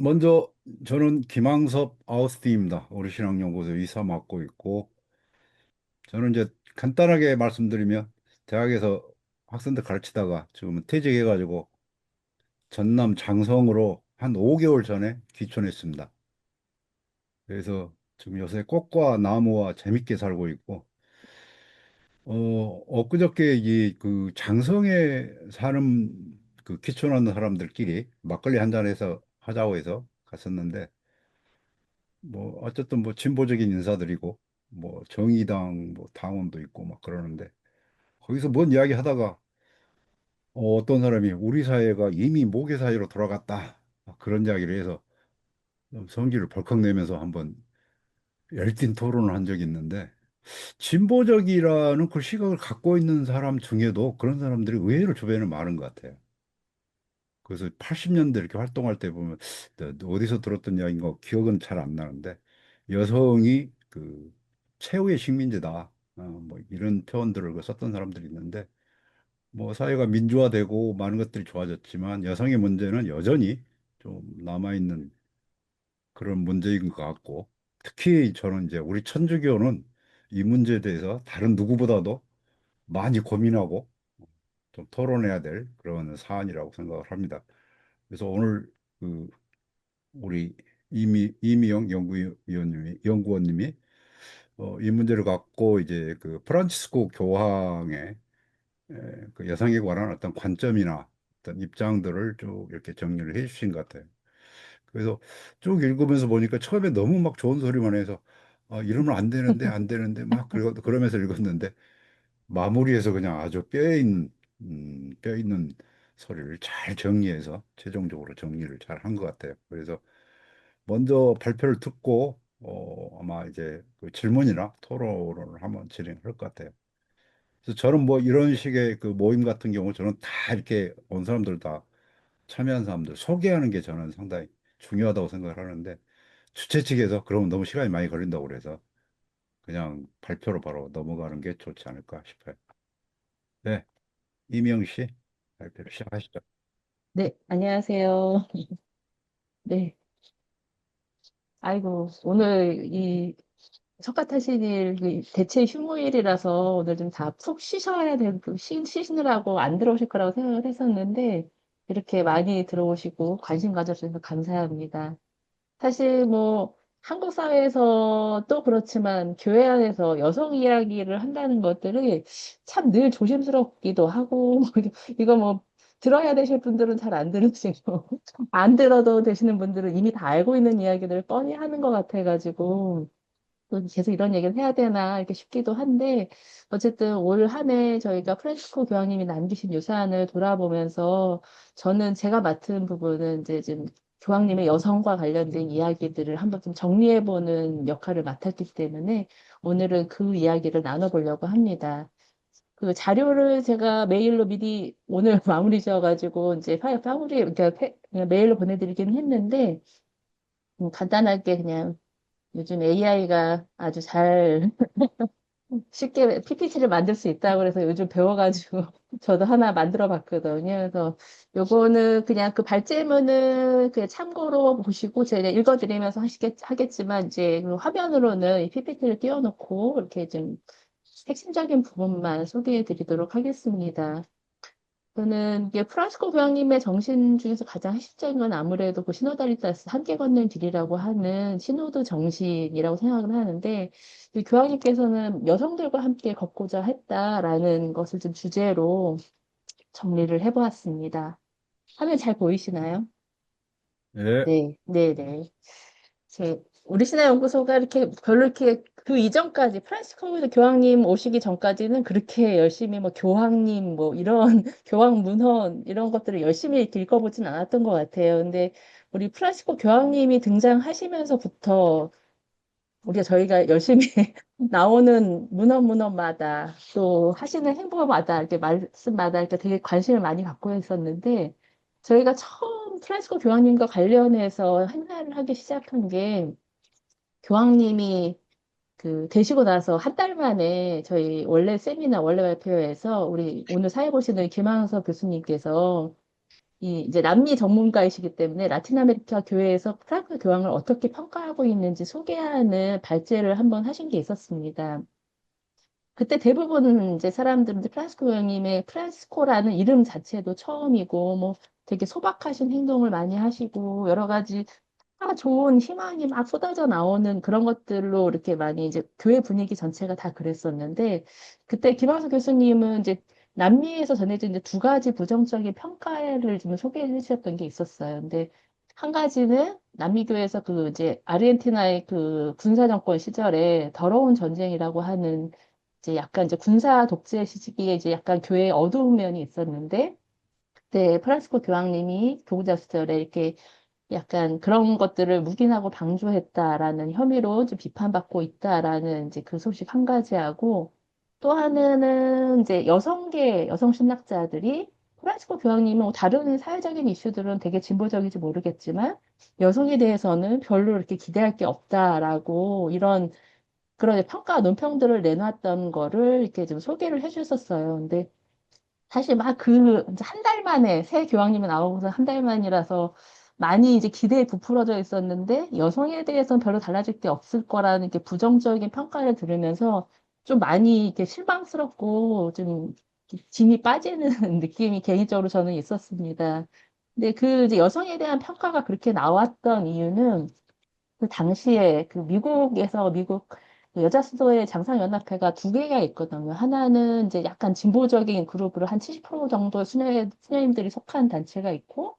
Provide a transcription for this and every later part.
먼저 저는 김항섭 아우스티입니다. 어르신학연구소 이사 맡고 있고 저는 이제 간단하게 말씀드리면 대학에서 학생들 가르치다가 지금은 퇴직해가지고 전남 장성으로 한 5개월 전에 귀촌했습니다. 그래서 지금 요새 꽃과 나무와 재밌게 살고 있고 엊그저께 이 그 장성에 사는 그 귀촌하는 사람들끼리 막걸리 한 잔해서 하자고 해서 갔었는데 뭐 어쨌든 뭐 진보적인 인사들이고 뭐 정의당 뭐 당원도 있고 막 그러는데 거기서 뭔 이야기 하다가 어떤 사람이 우리 사회가 이미 모계 사회로 돌아갔다 막 그런 이야기를 해서 좀 성기를 벌컥 내면서 한번 열띤 토론을 한 적이 있는데 진보적이라는 그 시각을 갖고 있는 사람 중에도 그런 사람들이 의외로 주변에 많은 것 같아요. 그래서 80년대 이렇게 활동할 때 보면 어디서 들었던 이야기인가 기억은 잘 안 나는데 여성이 그 최후의 식민지다. 뭐 이런 표현들을 그 썼던 사람들이 있는데 뭐 사회가 민주화되고 많은 것들이 좋아졌지만 여성의 문제는 여전히 좀 남아있는 그런 문제인 것 같고 특히 저는 이제 우리 천주교는 이 문제에 대해서 다른 누구보다도 많이 고민하고 좀 토론해야 될 그런 사안이라고 생각을 합니다. 그래서 오늘 그 우리 이미영 연구원님이 이 문제를 갖고 이제 그 프란치스코 교황의 그 여성에 관한 어떤 관점이나 어떤 입장들을 쭉 이렇게 정리를 해 주신 것 같아요. 그래서 쭉 읽으면서 보니까 처음에 너무 막 좋은 소리만 해서 이러면 안 되는데 안 되는데 막 그러면서 읽었는데 마무리해서 그냥 아주 뼈 있는 소리를 잘 정리해서 최종적으로 정리를 잘 한 것 같아요. 그래서 먼저 발표를 듣고 아마 이제 그 질문이나 토론을 한번 진행할 것 같아요. 그래서 저는 뭐 이런 식의 그 모임 같은 경우 저는 다 이렇게 온 사람들 다 참여한 사람들 소개하는 게 저는 상당히 중요하다고 생각을 하는데 주최 측에서 그러면 너무 시간이 많이 걸린다고 그래서 그냥 발표로 바로 넘어가는 게 좋지 않을까 싶어요. 네, 이명 씨 발표를 시작하시죠. 네, 안녕하세요. 네. 아이고, 오늘 이 석가탄신일 대체 휴무일이라서 오늘 좀 다 푹 쉬셔야 되고, 쉬시느라고 안 들어오실 거라고 생각을 했었는데, 이렇게 많이 들어오시고 관심 가져주셔서 감사합니다. 사실 뭐 한국 사회에서 또 그렇지만 교회 안에서 여성 이야기를 한다는 것들이 참 늘 조심스럽기도 하고 이거 뭐 들어야 되실 분들은 잘 안 들으시고 안 들어도 되시는 분들은 이미 다 알고 있는 이야기들을 뻔히 하는 것 같아가지고 또 계속 이런 얘기를 해야 되나 이렇게 싶기도 한데 어쨌든 올 한 해 저희가 프란치스코 교황님이 남기신 유산을 돌아보면서 저는 제가 맡은 부분은 이제 지금 교황님의 여성과 관련된 이야기들을 한번 좀 정리해보는 역할을 맡았기 때문에 오늘은 그 이야기를 나눠보려고 합니다. 그 자료를 제가 메일로 미리 오늘 마무리 지어가지고 이제 파우리 그러니까 그냥 메일로 보내드리긴 했는데 간단하게 그냥 요즘 AI가 아주 잘 쉽게 PPT를 만들 수 있다고 그래서 요즘 배워가지고 저도 하나 만들어 봤거든요. 그래서 요거는 그냥 그 발제문은 그 참고로 보시고 제가 읽어드리면서 하겠지만 이제 그 화면으로는 이 PPT를 띄워놓고 이렇게 좀 핵심적인 부분만 소개해 드리도록 하겠습니다. 저는 이게 프란시스코 교황님의 정신 중에서 가장 핵심적인 건 아무래도 그 시노달리타스 함께 걷는 길이라고 하는 시노드 정신이라고 생각을 하는데 이 교황님께서는 여성들과 함께 걷고자 했다라는 것을 좀 주제로 정리를 해보았습니다. 화면 잘 보이시나요? 네, 네, 네, 네. 우리 신화 연구소가 이렇게 별로 이렇게 그 이전까지 프란시스코 교황님 오시기 전까지는 그렇게 열심히 뭐 교황님 뭐 이런 교황 문헌 이런 것들을 열심히 이렇게 읽어보진 않았던 것 같아요. 근데 우리 프란시스코 교황님이 등장하시면서부터 저희가 열심히 나오는 문헌마다 또 하시는 행보마다 이렇게 말씀마다 이렇게 되게 관심을 많이 갖고 있었는데 저희가 처음 프란시스코 교황님과 관련해서 행사를 하기 시작한 게 교황님이 그 되시고 나서 한 달 만에 저희 원래 발표회에서 우리 오늘 사회 보시는 김항서 교수님께서 이제 남미 전문가이시기 때문에 라틴 아메리카 교회에서 프랑스 교황을 어떻게 평가하고 있는지 소개하는 발제를 한번 하신 게 있었습니다. 그때 대부분 이제 사람들은 이제 프란시스코 교황님의 프란시스코라는 이름 자체도 처음이고, 뭐 되게 소박하신 행동을 많이 하시고, 여러 가지 다 좋은 희망이 막 쏟아져 나오는 그런 것들로 이렇게 많이 이제 교회 분위기 전체가 다 그랬었는데, 그때 김학수 교수님은 이제 남미에서 전해진 이제 두 가지 부정적인 평가를 좀 소개해 주셨던 게 있었어요. 근데 한 가지는 남미교에서 그 이제 아르헨티나의 그 군사 정권 시절에 더러운 전쟁이라고 하는 이제 약간 이제 군사 독재 시기에 이제 약간 교회에 어두운 면이 있었는데, 그때 프란시스코 교황님이 교구자 시절에 이렇게 약간 그런 것들을 묵인하고 방조했다라는 혐의로 좀 비판받고 있다라는 이제 그 소식 한 가지하고, 또 하나는 이제 여성 신학자들이 프란시스코 교황님은 뭐 다른 사회적인 이슈들은 되게 진보적인지 모르겠지만 여성에 대해서는 별로 이렇게 기대할 게 없다라고 이런 그런 평가 논평들을 내놨던 거를 이렇게 좀 소개를 해주셨었어요. 근데 사실 막 그 한 달 만에 새 교황님이 나오고서 한 달 만이라서 많이 이제 기대에 부풀어져 있었는데 여성에 대해서는 별로 달라질 게 없을 거라는 게 부정적인 평가를 들으면서 좀 많이 이렇게 실망스럽고 좀 진이 빠지는 느낌이 개인적으로 저는 있었습니다. 근데 그 이제 여성에 대한 평가가 그렇게 나왔던 이유는 그 당시에 그 미국 그 여자 수도의 장상연합회가 두 개가 있거든요. 하나는 이제 약간 진보적인 그룹으로 한 70% 정도 수녀님들이 속한 단체가 있고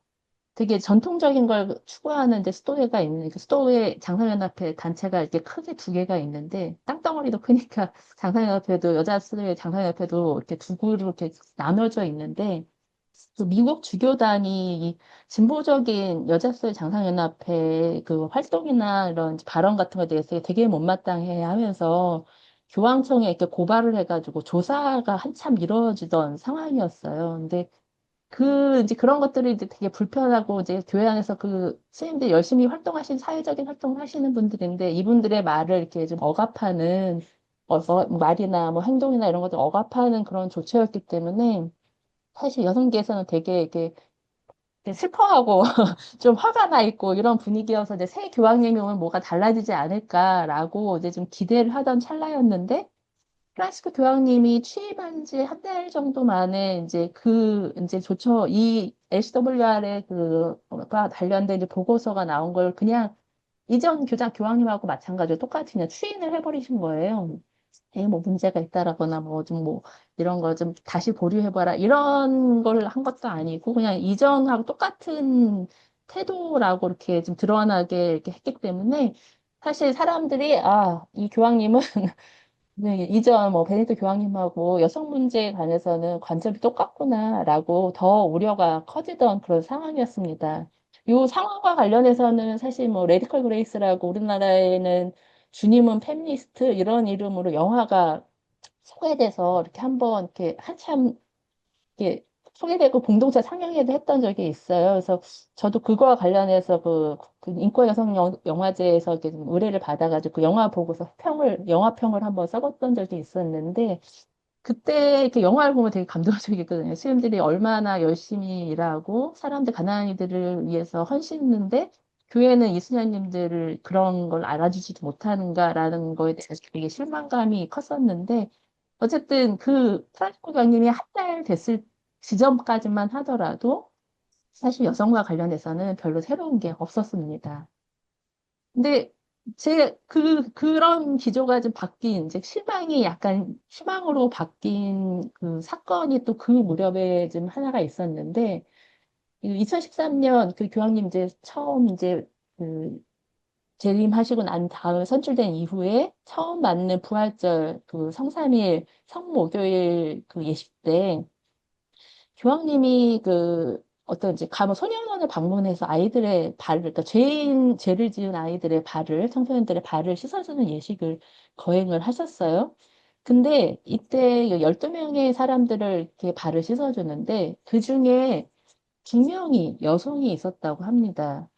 되게 전통적인 걸 추구하는 이제 스토회가 있는 그 스토회 장상연합회 단체가 이렇게 크게 두 개가 있는데 땅덩어리도 크니까 장상연합회도 여자 수도회 장상연합회도 이렇게 두 그룹으로 이렇게 나눠져 있는데 그 미국 주교단이 이 진보적인 여자수의 장상연합회 그 활동이나 이런 발언 같은 것에 대해서 되게 못마땅해 하면서 교황청에 이렇게 고발을 해가지고 조사가 한참 이루어지던 상황이었어요. 근데 그 이제 그런 것들이 이제 되게 불편하고 이제 교회 안에서 그 스님들이 열심히 활동하신 사회적인 활동을 하시는 분들인데 이분들의 말을 이렇게 좀 억압하는 말이나 뭐 행동이나 이런 것들 억압하는 그런 조처였기 때문에 사실 여성계에서는 되게 이렇게 슬퍼하고 좀 화가 나 있고 이런 분위기여서 이제 새 교황님이 오면 뭐가 달라지지 않을까라고 이제 좀 기대를 하던 찰나였는데 프란시스코 교황님이 취임한 지 한 달 정도 만에 이제 그 이제 조처 이 LCWR의 그가 관련된 이제 보고서가 나온 걸 그냥 이전 교황님하고 마찬가지로 똑같이 그냥 추인을 해버리신 거예요. 뭐 문제가 있다라거나 뭐 좀 뭐 이런 거 좀 다시 보류해봐라 이런 걸 한 것도 아니고 그냥 이전하고 똑같은 태도라고 이렇게 좀 드러나게 이렇게 했기 때문에 사실 사람들이 아, 이 교황님은 네, 이전 뭐 베네딕토 교황님하고 여성 문제에 관해서는 관점이 똑같구나라고 더 우려가 커지던 그런 상황이었습니다. 이 상황과 관련해서는 사실 뭐 레디컬 그레이스라고 우리나라에는 주님은 페미니스트 이런 이름으로 영화가 소개돼서 이렇게 한번 이렇게 한참 이렇게 소개되고 공동체 상영회도 했던 적이 있어요. 그래서 저도 그거와 관련해서 그 인권 여성 영화제에서 이렇게 좀 의뢰를 받아가지고 그 영화 보고서 영화평을 한번 써봤던 적이 있었는데 그때 이렇게 영화를 보면 되게 감동적이거든요. 수님들이 얼마나 열심히 일하고 사람들 가난한 이들을 위해서 헌신했는데 교회는 이수녀님들을 그런 걸 알아주지도 못하는가라는 거에 대해서 되게 실망감이 컸었는데 어쨌든 그 프란치스코 교황님이 한 달 됐을 지점까지만 하더라도 사실 여성과 관련해서는 별로 새로운 게 없었습니다. 근데 그런 기조가 좀 바뀐, 이제 실망이 약간 희망으로 바뀐 그 사건이 또 그 무렵에 좀 하나가 있었는데, 2013년 그 교황님 이제 처음 이제 그 재림하시고 난 다음에 선출된 이후에 처음 맞는 부활절 그 성삼일 성목요일 그 예식 때 교황님이 그 어떤 이제 가면 소년원을 방문해서 아이들의 발을, 그러니까 죄를 지은 아이들의 발을, 청소년들의 발을 씻어주는 예식을 거행을 하셨어요. 근데 이때 12명의 사람들을 이렇게 발을 씻어주는데 그 중에 2명이 여성이 있었다고 합니다.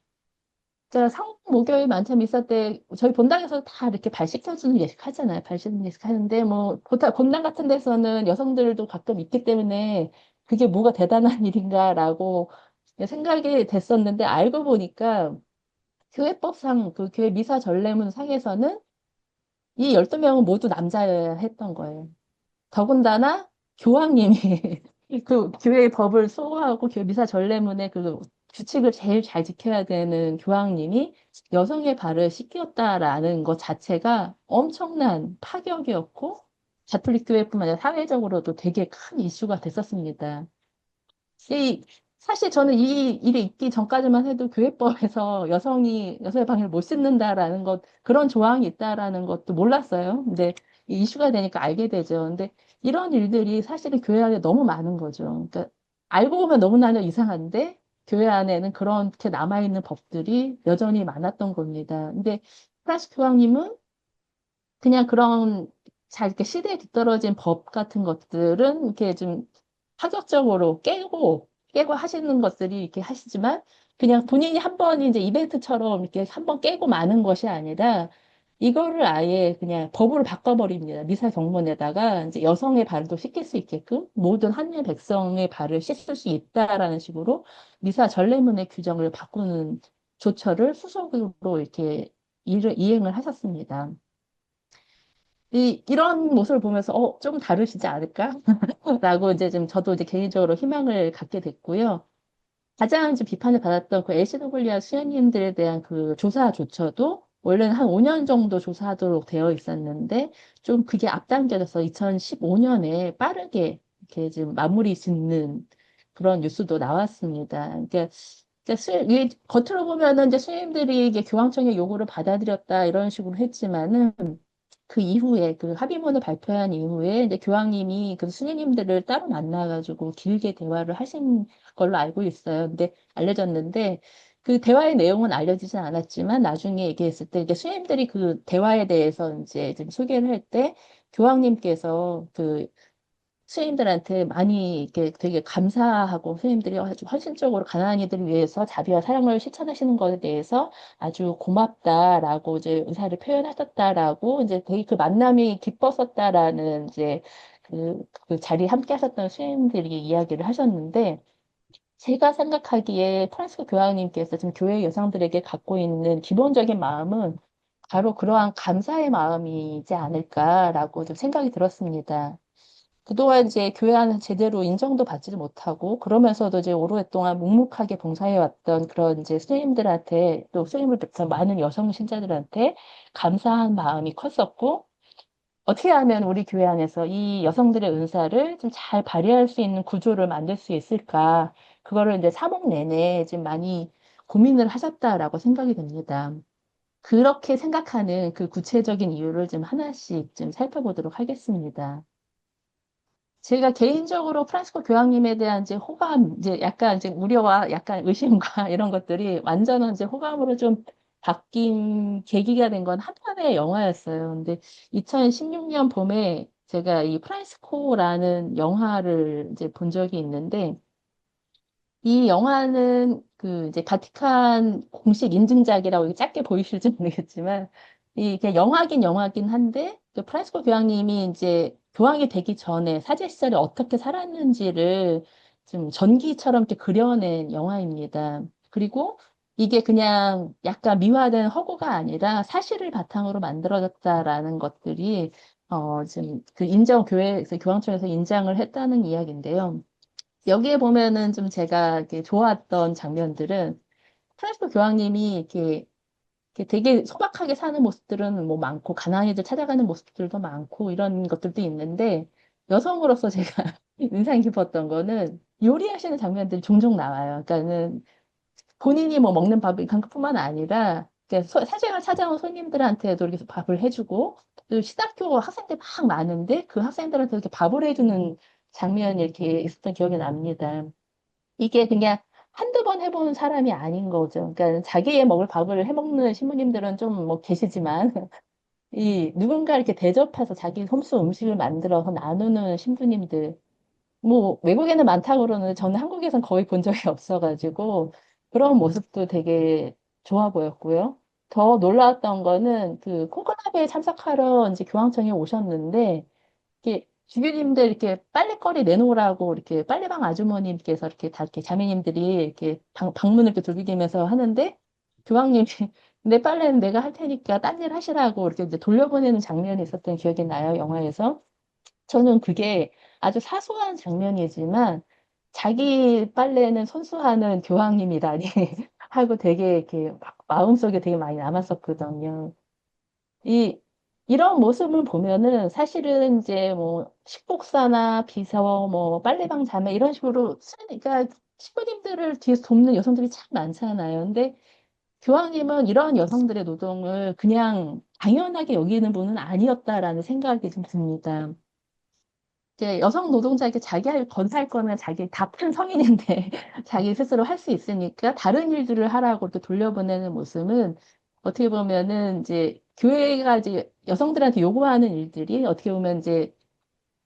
그러니까 상목요일 만찬 미사 때 저희 본당에서 다 이렇게 발 씻겨주는 예식 하잖아요. 발 씻는 예식 하는데 뭐 본당 같은 데서는 여성들도 가끔 있기 때문에 그게 뭐가 대단한 일인가라고 생각이 됐었는데 알고 보니까 교회법상 그 교회 미사 전례문 상에서는 이 12명은 모두 남자여야 했던 거예요. 더군다나 교황님이 그 교회의 법을 수호하고 교회 미사 전례문의 그 규칙을 제일 잘 지켜야 되는 교황님이 여성의 발을 씻겼다라는 것 자체가 엄청난 파격이었고 가톨릭 교회뿐만 아니라 사회적으로도 되게 큰 이슈가 됐었습니다. 이, 사실 저는 이 일이 있기 전까지만 해도 교회법에서 여성의 방을 못 씻는다라는 것, 그런 조항이 있다라는 것도 몰랐어요. 근데 이 이슈가 되니까 알게 되죠. 근데 이런 일들이 사실은 교회 안에 너무 많은 거죠. 그러니까 알고 보면 너무나도 이상한데 교회 안에는 그렇게 남아있는 법들이 여전히 많았던 겁니다. 근데 프란스 교황님은 그냥 그런 잘 이렇게 시대에 뒤떨어진 법 같은 것들은 이렇게 좀 파격적으로 깨고 하시는 것들이 이렇게 하시지만 그냥 본인이 한 번 이제 이벤트처럼 이렇게 한 번 깨고 마는 것이 아니라 이거를 아예 그냥 법으로 바꿔버립니다. 미사 경문에다가 이제 여성의 발도 씻길 수 있게끔 모든 한일 백성의 발을 씻을 수 있다라는 식으로 미사 전례문의 규정을 바꾸는 조처를 후속으로 이렇게 이행을 하셨습니다. 이런 모습을 보면서, 좀 다르시지 않을까? 라고 이제 좀 저도 이제 개인적으로 희망을 갖게 됐고요. 가장 이제 비판을 받았던 그 LCW 수녀님들에 대한 그 조사조차도 원래는 한 5년 정도 조사하도록 되어 있었는데 좀 그게 앞당겨져서 2015년에 빠르게 이렇게 지금 마무리 짓는 그런 뉴스도 나왔습니다. 이게 겉으로 보면은 이제 수님들이 이게 교황청의 요구를 받아들였다 이런 식으로 했지만은 그 이후에 그 합의문을 발표한 이후에 이제 교황님이 그 수녀님들을 따로 만나가지고 길게 대화를 하신 걸로 알고 있어요. 근데 알려졌는데 그 대화의 내용은 알려지진 않았지만 나중에 얘기했을 때 이제 수녀님들이 그 대화에 대해서 이제 좀 소개를 할 때 교황님께서 그 스님들한테 많이 이렇게 되게 감사하고 스님들이 아주 헌신적으로 가난한 이들을 위해서 자비와 사랑을 실천하시는 것에 대해서 아주 고맙다라고 이제 의사를 표현하셨다라고 이제 되게 그 만남이 기뻤었다라는 이제 그 자리에 함께 하셨던 스님들이 이야기를 하셨는데 제가 생각하기에 프란시스 교황님께서 지금 교회 여성들에게 갖고 있는 기본적인 마음은 바로 그러한 감사의 마음이지 않을까라고 좀 생각이 들었습니다. 그동안 이제 교회 안에서 제대로 인정도 받지를 못하고 그러면서도 이제 오랫동안 묵묵하게 봉사해왔던 그런 이제 스님들한테 또 스님을 비롯한 많은 여성 신자들한테 감사한 마음이 컸었고 어떻게 하면 우리 교회 안에서 이 여성들의 은사를 좀 잘 발휘할 수 있는 구조를 만들 수 있을까 그거를 이제 사목 내내 좀 많이 고민을 하셨다라고 생각이 됩니다. 그렇게 생각하는 그 구체적인 이유를 좀 하나씩 좀 살펴보도록 하겠습니다. 제가 개인적으로 프란시스코 교황님에 대한 이제 호감, 이제 약간 이제 우려와 약간 의심과 이런 것들이 완전한 이제 호감으로 좀 바뀐 계기가 된 건 한 편의 영화였어요. 근데 2016년 봄에 제가 이 프란시스코라는 영화를 이제 본 적이 있는데 이 영화는 그 이제 바티칸 공식 인증작이라고 이게 작게 보이실지 모르겠지만 이게 영화긴 한데 그 프란시스코 교황님이 이제 교황이 되기 전에 사제 시절에 어떻게 살았는지를 좀 전기처럼 이렇게 그려낸 영화입니다. 그리고 이게 그냥 약간 미화된 허구가 아니라 사실을 바탕으로 만들어졌다라는 것들이 지금 그 교회에서 교황청에서 인정을 했다는 이야기인데요. 여기에 보면은 좀 제가 이렇게 좋았던 장면들은 프란시스 교황님이 이렇게 되게 소박하게 사는 모습들은 뭐 많고 가난이들 찾아가는 모습들도 많고 이런 것들도 있는데 여성으로서 제가 인상 깊었던 거는 요리하시는 장면들이 종종 나와요. 그러니까는 본인이 뭐 먹는 밥이 그뿐만 아니라 이렇게 사생활 찾아온 손님들한테도 이렇게 밥을 해주고 또 시작교 학생들 막 많은데 그 학생들한테 이렇게 밥을 해주는 장면이 이렇게 있었던 기억이 납니다. 이게 그냥 한두 번 해본 사람이 아닌 거죠. 그러니까 자기의 먹을 밥을 해먹는 신부님들은 좀 뭐 계시지만, 이 누군가 이렇게 대접해서 자기 솜씨 음식을 만들어서 나누는 신부님들, 뭐 외국에는 많다고 그러는데 저는 한국에선 거의 본 적이 없어가지고 그런 모습도 되게 좋아 보였고요. 더 놀라웠던 거는 그 콘클라베에 참석하러 이제 교황청에 오셨는데, 주교님들 이렇게 빨래거리 내놓으라고 이렇게 빨래방 아주머님께서 이렇게 다 이렇게 자매님들이 이렇게 방문을 이렇게 두들기면서 하는데 교황님이 내 빨래는 내가 할 테니까 딴 일 하시라고 이렇게 이제 돌려보내는 장면이 있었던 기억이 나요, 영화에서. 저는 그게 아주 사소한 장면이지만 자기 빨래는 손수하는 교황님이라니 하고 되게 이렇게 막 마음속에 되게 많이 남았었거든요. 이, 이런 모습을 보면은 사실은 이제 뭐 식복사나 비서, 뭐 빨래방 자매 이런 식으로 그러니까 신부님들을 뒤에서 돕는 여성들이 참 많잖아요. 근데 교황님은 이런 여성들의 노동을 그냥 당연하게 여기는 분은 아니었다라는 생각이 좀 듭니다. 이제 여성 노동자에게 자기 할 건사할 거는 자기 다 큰 성인인데 자기 스스로 할 수 있으니까 다른 일들을 하라고 또 돌려보내는 모습은 어떻게 보면은 이제 교회가 이제 여성들한테 요구하는 일들이 어떻게 보면 이제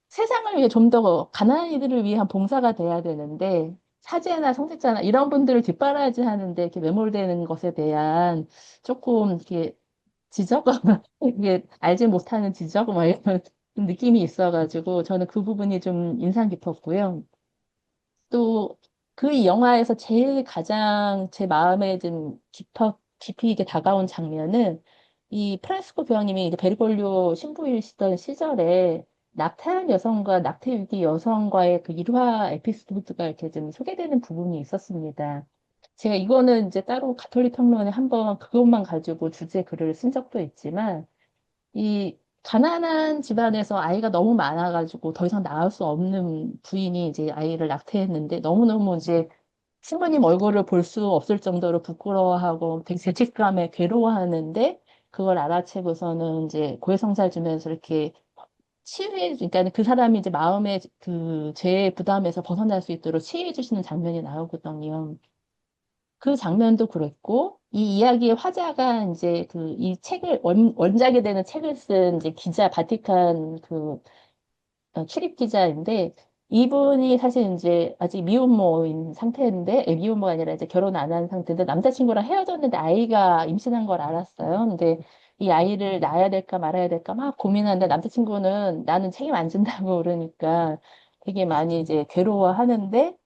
세상을 위해 좀 더 가난한 이들을 위한 봉사가 돼야 되는데 사제나 성직자나 이런 분들을 뒷바라지하는데 이렇게 매몰되는 것에 대한 조금 이렇게 지적? 이게 알지 못하는 지적? 뭐 이런 느낌이 있어가지고 저는 그 부분이 좀 인상 깊었고요. 또 그 영화에서 제일 가장 제 마음에 좀 깊이 있게 다가온 장면은 이 프란시스코 교황님이 이제 베르고리오 신부이시던 시절에 낙태한 여성과 낙태 위기 여성과의 그 일화 에피소드가 이렇게 좀 소개되는 부분이 있었습니다. 제가 이거는 이제 따로 가톨릭 평론에 한번 그것만 가지고 주제 글을 쓴 적도 있지만 이 가난한 집안에서 아이가 너무 많아가지고 더 이상 낳을 수 없는 부인이 이제 아이를 낙태했는데 너무너무 이제 신부님 얼굴을 볼 수 없을 정도로 부끄러워하고 되게 죄책감에 괴로워하는데 그걸 알아채고서는 이제 고해성사를 주면서 이렇게 치유해, 그러니까 그 사람이 이제 마음의 그 죄의 부담에서 벗어날 수 있도록 치유해 주시는 장면이 나오거든요. 그 장면도 그랬고, 이 이야기의 화자가 이제 그 이 책을, 원작이 되는 책을 쓴 이제 기자, 바티칸 그 출입 기자인데, 이분이 사실 이제 아직 미혼모인 상태인데, 미혼모가 아니라 이제 결혼 안 한 상태인데, 남자친구랑 헤어졌는데 아이가 임신한 걸 알았어요. 근데 이 아이를 낳아야 될까 말아야 될까 막 고민하는데, 남자친구는 나는 책임 안 진다고 그러니까 되게 많이 이제 괴로워하는데,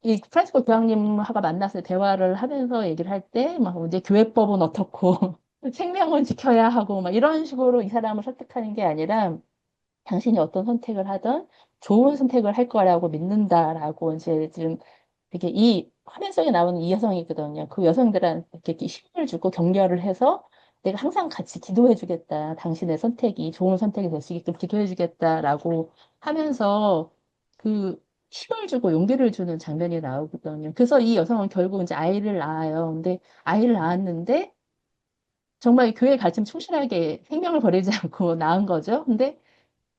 이 프란시스코 교황님하고 만나서 대화를 하면서 얘기를 할 때, 막 이제 교회법은 어떻고, 생명은 지켜야 하고, 막 이런 식으로 이 사람을 설득하는 게 아니라, 당신이 어떤 선택을 하든 좋은 선택을 할 거라고 믿는다라고 이제 지금 되게 이 화면 속에 나오는 이 여성이거든요. 그 여성들한테 이렇게 힘을 주고 격려를 해서 내가 항상 같이 기도해 주겠다. 당신의 선택이 좋은 선택이 될 수 있게끔 기도해 주겠다라고 하면서 그 힘을 주고 용기를 주는 장면이 나오거든요. 그래서 이 여성은 결국 이제 아이를 낳아요. 근데 아이를 낳았는데 정말 교회 가르침 충실하게 생명을 버리지 않고 낳은 거죠. 근데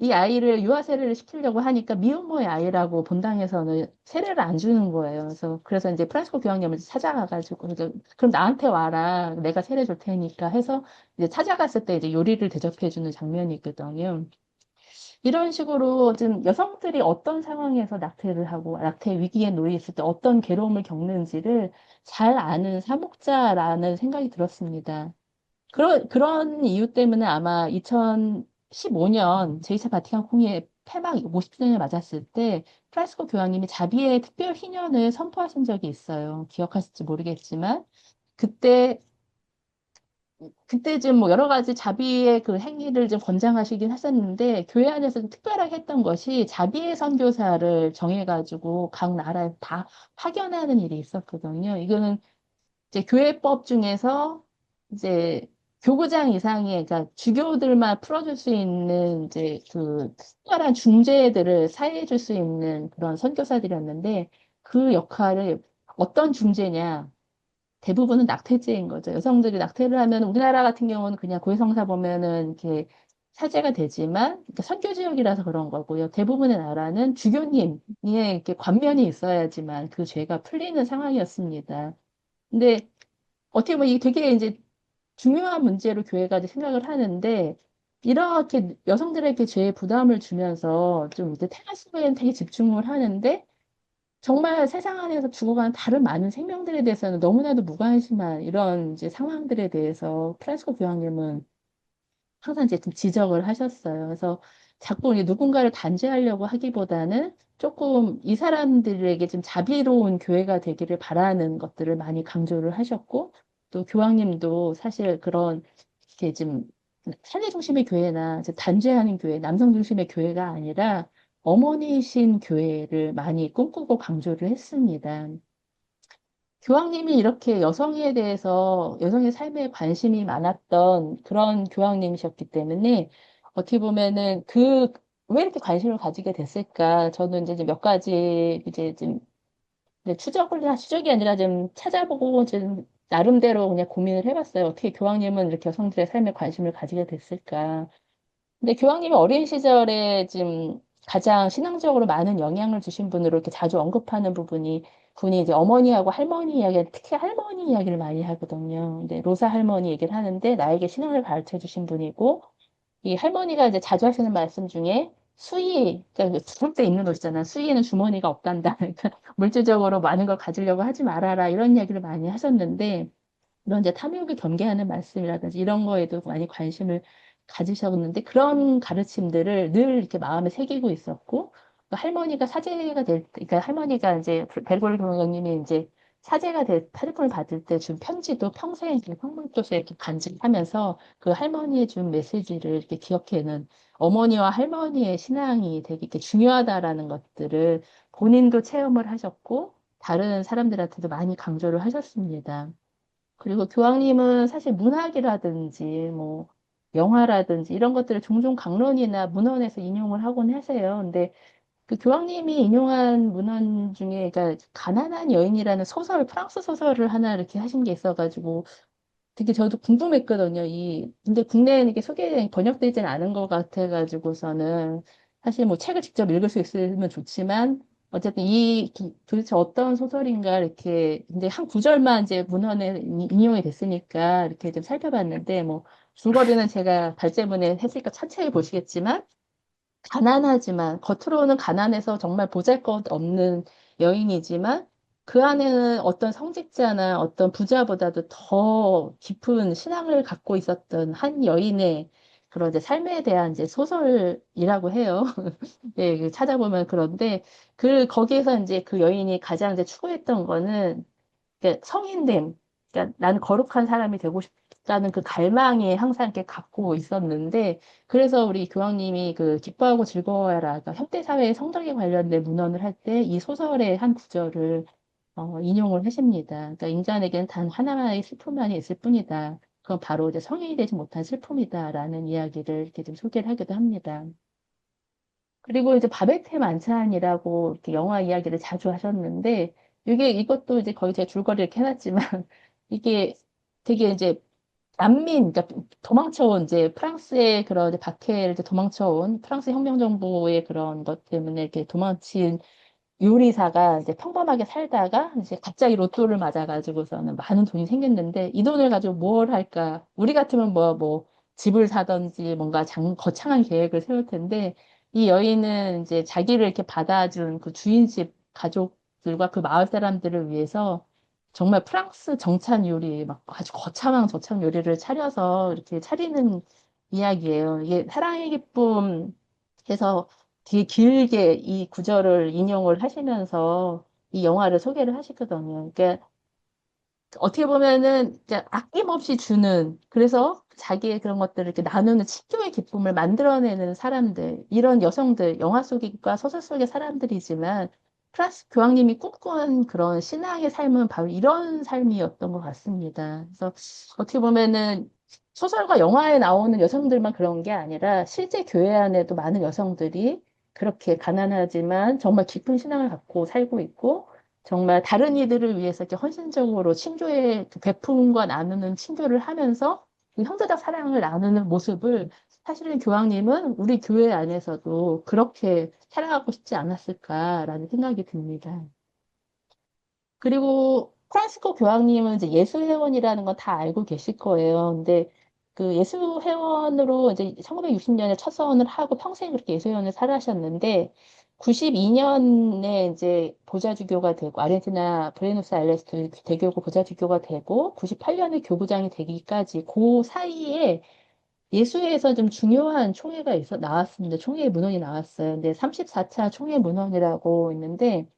이 아이를 유아 세례를 시키려고 하니까 미혼모의 아이라고 본당에서는 세례를 안 주는 거예요. 그래서 이제 프란시스코 교황님을 찾아가가지고 이제 그럼 나한테 와라. 내가 세례 줄 테니까 해서 이제 찾아갔을 때 이제 요리를 대접해 주는 장면이 있거든요. 이런 식으로 좀 여성들이 어떤 상황에서 낙태를 하고 낙태 위기에 놓여 있을 때 어떤 괴로움을 겪는지를 잘 아는 사목자라는 생각이 들었습니다. 그런 이유 때문에 아마 2015년 제2차 바티칸 공의회 폐막 50주년을 맞았을 때 프란시스코 교황님이 자비의 특별 희년을 선포하신 적이 있어요. 기억하실지 모르겠지만 그때 그때 좀 뭐 여러 가지 자비의 그 행위를 좀 권장하시긴 하셨는데 교회 안에서 좀 특별하게 했던 것이 자비의 선교사를 정해가지고 각 나라에 다 파견하는 일이 있었거든요. 이거는 이제 교회법 중에서 이제 교구장 이상의 그러니까 주교들만 풀어줄 수 있는 이제 그 특별한 중재들을 사회해 줄 수 있는 그런 선교사들이었는데 그 역할을 어떤 중재냐 대부분은 낙태죄인 거죠. 여성들이 낙태를 하면 우리나라 같은 경우는 그냥 고해성사 보면은 이렇게 사죄가 되지만 그러니까 선교 지역이라서 그런 거고요. 대부분의 나라는 주교님의 이렇게 관면이 있어야지만 그 죄가 풀리는 상황이었습니다. 근데 어떻게 보면 이게 되게 이제 중요한 문제로 교회가 이제 생각을 하는데 이렇게 여성들에게 죄의 부담을 주면서 좀 이제 태아수에는 되게 집중을 하는데 정말 세상 안에서 죽어가는 다른 많은 생명들에 대해서는 너무나도 무관심한 이런 이제 상황들에 대해서 프란시스코 교황님은 항상 이제 좀 지적을 하셨어요. 그래서 자꾸 이제 누군가를 단죄하려고 하기보다는 조금 이 사람들에게 좀 자비로운 교회가 되기를 바라는 것들을 많이 강조를 하셨고, 또 교황님도 사실 그런 이렇게 좀 사내 중심의 교회나 이제 단죄하는 교회, 남성 중심의 교회가 아니라 어머니신 교회를 많이 꿈꾸고 강조를 했습니다. 교황님이 이렇게 여성에 대해서 여성의 삶에 관심이 많았던 그런 교황님이셨기 때문에 어떻게 보면은 왜 이렇게 관심을 가지게 됐을까? 저는 이제 몇 가지 이제 좀 이제 추적이 아니라 좀 찾아보고 좀 나름대로 그냥 고민을 해봤어요. 어떻게 교황님은 이렇게 여성들의 삶에 관심을 가지게 됐을까? 근데 교황님이 어린 시절에 지금 가장 신앙적으로 많은 영향을 주신 분으로 이렇게 자주 언급하는 분이 이제 어머니하고 할머니 이야기, 특히 할머니 이야기를 많이 하거든요. 근데 로사 할머니 얘기를 하는데 나에게 신앙을 가르쳐 주신 분이고, 이 할머니가 이제 자주 하시는 말씀 중에 그러니까 죽을 때 입는 옷이잖아. 수의에는 주머니가 없단다. 그러니까 물질적으로 많은 걸 가지려고 하지 말아라. 이런 이야기를 많이 하셨는데, 이런 이제 탐욕을 경계하는 말씀이라든지 이런 거에도 많이 관심을 가지셨는데 그런 가르침들을 늘 이렇게 마음에 새기고 있었고 그 할머니가 사제가 될 때, 그러니까 할머니가 이제 베르고르 교수님이 이제 사제품을 받을 때 준 편지도 평생 이렇게 황물도서에 이렇게 간직하면서 그 할머니의 준 메시지를 이렇게 기억해는 어머니와 할머니의 신앙이 되게 이렇게 중요하다라는 것들을 본인도 체험을 하셨고 다른 사람들한테도 많이 강조를 하셨습니다. 그리고 교황님은 사실 문학이라든지 뭐 영화라든지 이런 것들을 종종 강론이나 문헌에서 인용을 하곤 하세요. 근데 그 교황님이 인용한 문헌 중에 그러니까 가난한 여인이라는 프랑스 소설을 하나 이렇게 하신 게 있어가지고 되게 저도 궁금했거든요. 근데 국내에 이게 번역되지는 않은 것 같아가지고서는 사실 뭐 책을 직접 읽을 수 있으면 좋지만 어쨌든 도대체 어떤 소설인가 이렇게 근데 한 구절만 이제 문헌에 인용이 됐으니까 이렇게 좀 살펴봤는데 뭐 줄거리는 제가 발제문에 했으니까 차차히 보시겠지만 가난하지만, 겉으로는 가난해서 정말 보잘것없는 여인이지만, 그 안에는 어떤 성직자나 어떤 부자보다도 더 깊은 신앙을 갖고 있었던 한 여인의 그런 이제 삶에 대한 이제 소설이라고 해요. 예, 찾아보면 그런데, 거기에서 이제 그 여인이 가장 이제 추구했던 거는 그러니까 성인됨, 그러니까 나는 거룩한 사람이 되고 싶다는 그 갈망이 항상 이렇게 갖고 있었는데, 그래서 우리 교황님이 그 기뻐하고 즐거워해라, 그러니까 현대사회의 성장에 관련된 문헌을 할 때 이 소설의 한 구절을 인용을 하십니다. 그러니까 인간에게는 단 하나의 슬픔만이 있을 뿐이다. 그건 바로 이제 성인이 되지 못한 슬픔이다라는 이야기를 이렇게 좀 소개를 하기도 합니다. 그리고 이제 바베테 만찬이라고 이렇게 영화 이야기를 자주 하셨는데, 이것도 이제 거의 제가 줄거리 이렇게 해놨지만, 이게 되게 이제 그러니까 도망쳐온 이제 프랑스의 그런 이제 박해를 이제 도망쳐온 프랑스 혁명정부의 그런 것 때문에 이렇게 도망친 요리사가 이제 평범하게 살다가 이제 갑자기 로또를 맞아가지고서는 많은 돈이 생겼는데 이 돈을 가지고 뭘 할까? 우리 같으면 뭐 집을 사든지 뭔가 거창한 계획을 세울 텐데 이 여인은 이제 자기를 이렇게 받아준 그 주인집 가족들과 그 마을 사람들을 위해서 정말 프랑스 정찬 요리 막 아주 거창한 저창 요리를 차려서 이렇게 차리는 이야기예요. 이게 사랑의 기쁨 해서 되게 길게 이 구절을 인용을 하시면서 이 영화를 소개를 하시거든요. 그러니까 어떻게 보면은 이제 아낌없이 주는 그래서 자기의 그런 것들을 이렇게 나누는 친교의 기쁨을 만들어내는 사람들 이런 여성들 영화 속과 소설 속의 사람들이지만 프란스 교황님이 꿈꾼 그런 신앙의 삶은 바로 이런 삶이었던 것 같습니다. 그래서 어떻게 보면은 소설과 영화에 나오는 여성들만 그런 게 아니라 실제 교회 안에도 많은 여성들이 그렇게 가난하지만 정말 깊은 신앙을 갖고 살고 있고 정말 다른 이들을 위해서 이렇게 헌신적으로 친교의 그 베품과 나누는 친교를 하면서 그 형제적 사랑을 나누는 모습을 사실은 교황님은 우리 교회 안에서도 그렇게 살아가고 싶지 않았을까라는 생각이 듭니다. 그리고 프란시스코 교황님은 이제 예수회원이라는 건 다 알고 계실 거예요. 근데 그 예수회원으로 이제 1960년에 첫 서원을 하고 평생 그렇게 예수회원을 살아셨는데 92년에 이제 보좌주교가 되고 아르헨티나 브레노스 아이레스 대교구 보좌주교가 되고 98년에 교구장이 되기까지 그 사이에 예수회에서 좀 중요한 총회가 나왔습니다. 총회 문헌이 나왔어요. 근데 34차 총회 문헌이라고 있는데,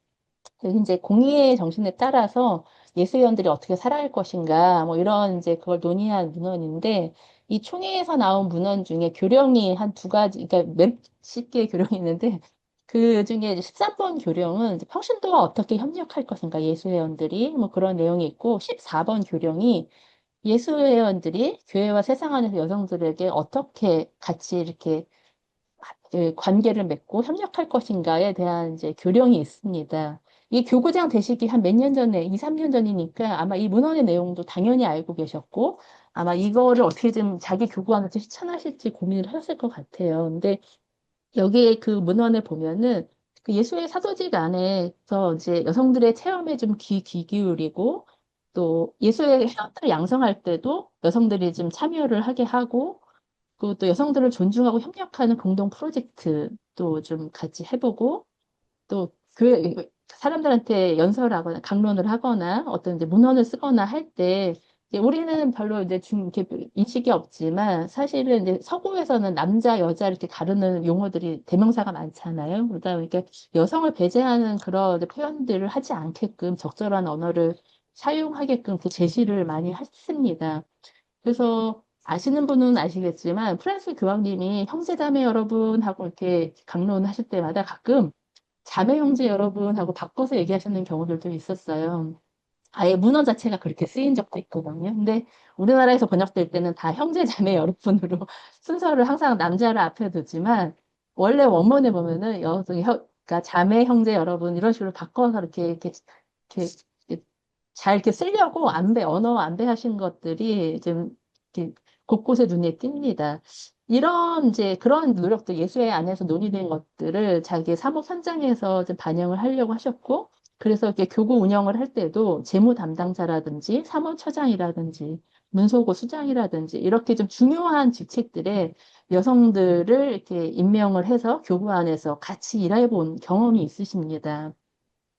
여기 이제 공의의 정신에 따라서 예수회원들이 어떻게 살아갈 것인가, 뭐 이런 이제 그걸 논의한 문헌인데, 이 총회에서 나온 문헌 중에 교령이 한 두 가지, 그러니까 몇십 개의 교령이 있는데, 그 중에 이제 13번 교령은 이제 평신도와 어떻게 협력할 것인가, 예수회원들이, 뭐 그런 내용이 있고, 14번 교령이 예수회원들이 교회와 세상 안에서 여성들에게 어떻게 같이 이렇게 관계를 맺고 협력할 것인가에 대한 이제 교령이 있습니다. 이 교구장 되시기 한 몇 년 전에, 2, 3년 전이니까 아마 이 문헌의 내용도 당연히 알고 계셨고, 아마 이거를 어떻게 좀 자기 교구 안에서 실천하실지 고민을 하셨을 것 같아요. 근데 여기에 그 문헌에 보면은 그 예수의 사도직 안에서 이제 여성들의 체험에 좀 귀 기울이고 또 예수의 회원들을 양성할 때도 여성들이 좀 참여를 하게 하고 그또 여성들을 존중하고 협력하는 공동 프로젝트도 좀 같이 해보고 또 교회 사람들한테 연설하거나 강론을 하거나 어떤 이제 문헌을 쓰거나 할 때 우리는 별로 이제 이렇게 인식이 없지만 사실은 이제 서구에서는 남자 여자 이렇게 가르는 용어들이 대명사가 많잖아요. 그러다 보니까 여성을 배제하는 그런 이제 표현들을 하지 않게끔 적절한 언어를 사용하게끔 그 제시를 많이 했습니다. 그래서 아시는 분은 아시겠지만 프란스 교황님이 형제자매 여러분하고 이렇게 강론하실 때마다 가끔 자매 형제 여러분하고 바꿔서 얘기하시는 경우들도 있었어요. 아예 문어 자체가 그렇게 쓰인 적도 있거든요. 근데 우리나라에서 번역될 때는 다 형제 자매 여러분으로 순서를 항상 남자를 앞에 두지만 원래 원문에 보면은 그러니까 자매 형제 여러분 이런 식으로 바꿔서 이렇게 잘 이렇게 쓰려고 언어 안배하신 것들이 좀 이렇게 곳곳에 눈에 띕니다. 이런 이제 그런 노력도 예수회 안에서 논의된 것들을 자기 사목 현장에서 좀 반영을 하려고 하셨고, 그래서 이렇게 교구 운영을 할 때도 재무 담당자라든지 사무처장이라든지 문소고 수장이라든지 이렇게 좀 중요한 직책들에 여성들을 이렇게 임명을 해서 교구 안에서 같이 일해 본 경험이 있으십니다.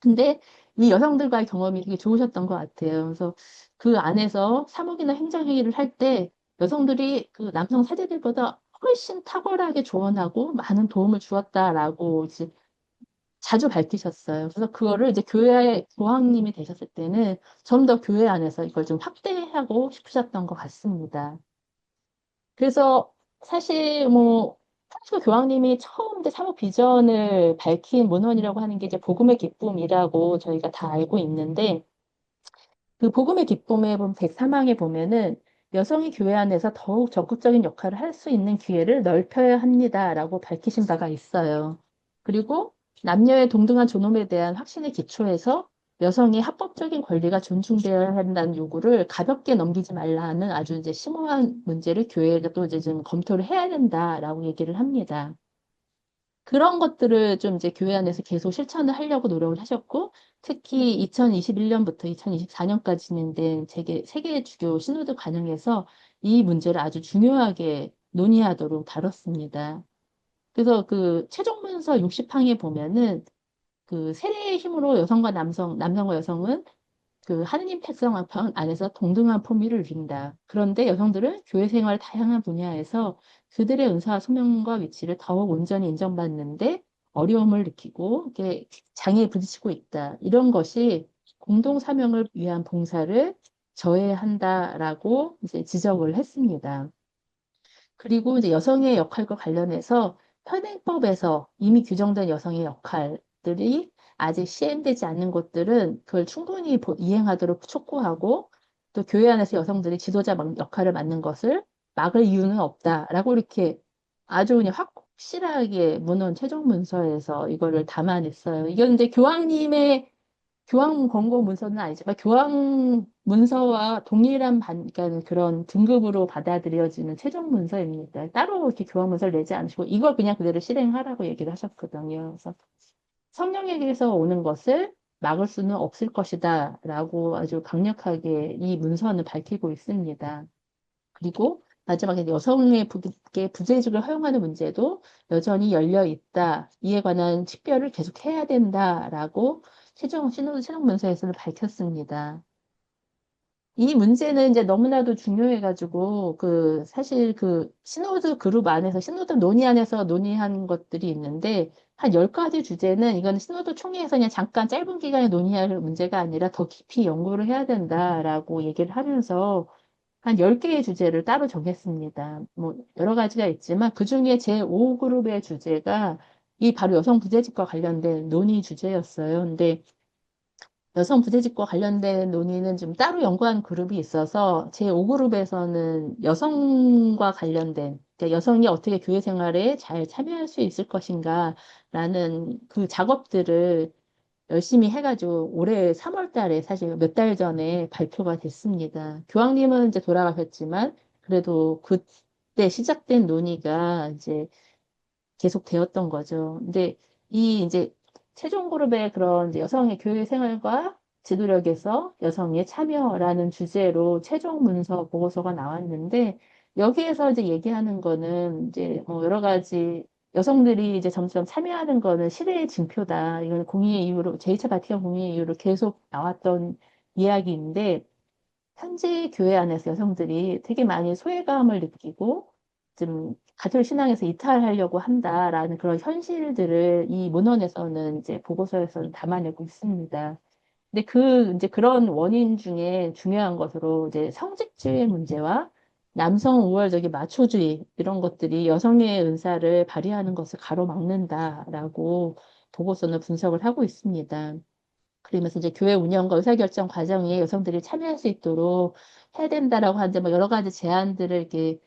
근데 이 여성들과의 경험이 되게 좋으셨던 것 같아요. 그래서 그 안에서 사목이나 행정회의를 할 때 여성들이 그 남성 사제들보다 훨씬 탁월하게 조언하고 많은 도움을 주었다라고 이제 자주 밝히셨어요. 그래서 그거를 이제 교회 교황님이 되셨을 때는 좀 더 교회 안에서 이걸 좀 확대하고 싶으셨던 것 같습니다. 그래서 사실 뭐 프란치스 교황님이 처음 이제 사모 비전을 밝힌 문헌이라고 하는 게 이제 복음의 기쁨이라고 저희가 다 알고 있는데 그 복음의 기쁨에 보면 103항에 보면은 여성이 교회 안에서 더욱 적극적인 역할을 할 수 있는 기회를 넓혀야 합니다라고 밝히신 바가 있어요. 그리고 남녀의 동등한 존엄에 대한 확신의 기초에서 여성의 합법적인 권리가 존중되어야 한다는 요구를 가볍게 넘기지 말라는 아주 이제 심오한 문제를 교회가 또 이제 좀 검토를 해야 된다라고 얘기를 합니다. 그런 것들을 좀 이제 교회 안에서 계속 실천을 하려고 노력을 하셨고, 특히 2021년부터 2024년까지 진행된 세계 주교 신호도 관영에서 이 문제를 아주 중요하게 논의하도록 다뤘습니다. 그래서 그 최종 문서 60항에 보면은 그 세례의 힘으로 남성과 여성은 그 하느님 백성 안에서 동등한 품위를 누린다. 그런데 여성들은 교회 생활 다양한 분야에서 그들의 은사와 소명과 위치를 더욱 온전히 인정받는데 어려움을 느끼고 이게 장애에 부딪히고 있다. 이런 것이 공동 사명을 위한 봉사를 저해한다라고 이제 지적을 했습니다. 그리고 이제 여성의 역할과 관련해서 현행법에서 이미 규정된 여성의 역할들이 아직 시행되지 않는 곳들은 그걸 충분히 이행하도록 촉구하고 또 교회 안에서 여성들이 역할을 맡는 것을 막을 이유는 없다라고 이렇게 아주 그냥 확실하게 문헌 최종 문서에서 이거를 담아냈어요. 이건 이제 교황님의 교황 권고 문서는 아니지만 교황 문서와 동일한 그러니까 그런 등급으로 받아들여지는 최종 문서입니다. 따로 이렇게 교황 문서를 내지 않으시고 이걸 그냥 그대로 실행하라고 얘기를 하셨거든요. 그래서 성령에게서 오는 것을 막을 수는 없을 것이다라고 아주 강력하게 이 문서는 밝히고 있습니다. 그리고 마지막에 여성에게 부재직을 허용하는 문제도 여전히 열려 있다. 이에 관한 식별을 계속 해야 된다라고 신호도 최종 문서에서는 밝혔습니다. 이 문제는 이제 너무나도 중요해가지고, 사실 시노드 그룹 안에서, 시노드 논의 안에서 논의한 것들이 있는데, 한 10가지 주제는 이건 시노드 총회에서 그냥 잠깐 짧은 기간에 논의할 문제가 아니라 더 깊이 연구를 해야 된다라고 얘기를 하면서 한 10개의 주제를 따로 정했습니다. 뭐, 여러 가지가 있지만, 그 중에 제5그룹의 주제가 이 바로 여성 부재직과 관련된 논의 주제였어요. 근데 여성 부재직과 관련된 논의는 좀 따로 연구한 그룹이 있어서 제5그룹에서는 여성과 관련된 그러니까 여성이 어떻게 교회 생활에 잘 참여할 수 있을 것인가라는 그 작업들을 열심히 해가지고 올해 3월 달에 사실 몇 달 전에 발표가 됐습니다. 교황님은 이제 돌아가셨지만 그래도 그때 시작된 논의가 이제 계속 되었던 거죠. 근데 이 이제 최종 그룹의 그런 이제 여성의 교회 생활과 지도력에서 여성의 참여라는 주제로 최종 문서 보고서가 나왔는데 여기에서 이제 얘기하는 거는 이제 뭐 여러 가지 여성들이 이제 점점 참여하는 거는 시대의 징표다. 이건 공의의 이유로 제2차 바티칸 공의의 이유로 계속 나왔던 이야기인데 현재 교회 안에서 여성들이 되게 많이 소외감을 느끼고 좀 가톨 신앙에서 이탈하려고 한다라는 그런 현실들을 이 문헌에서는 이제 보고서에서는 담아내고 있습니다. 근데 이제 그런 원인 중에 중요한 것으로 이제 성직주의 문제와 남성 우월적인 마초주의 이런 것들이 여성의 은사를 발휘하는 것을 가로막는다라고 보고서는 분석을 하고 있습니다. 그러면서 이제 교회 운영과 의사결정 과정에 여성들이 참여할 수 있도록 해야 된다라고 하는데 뭐 여러 가지 제안들을 이렇게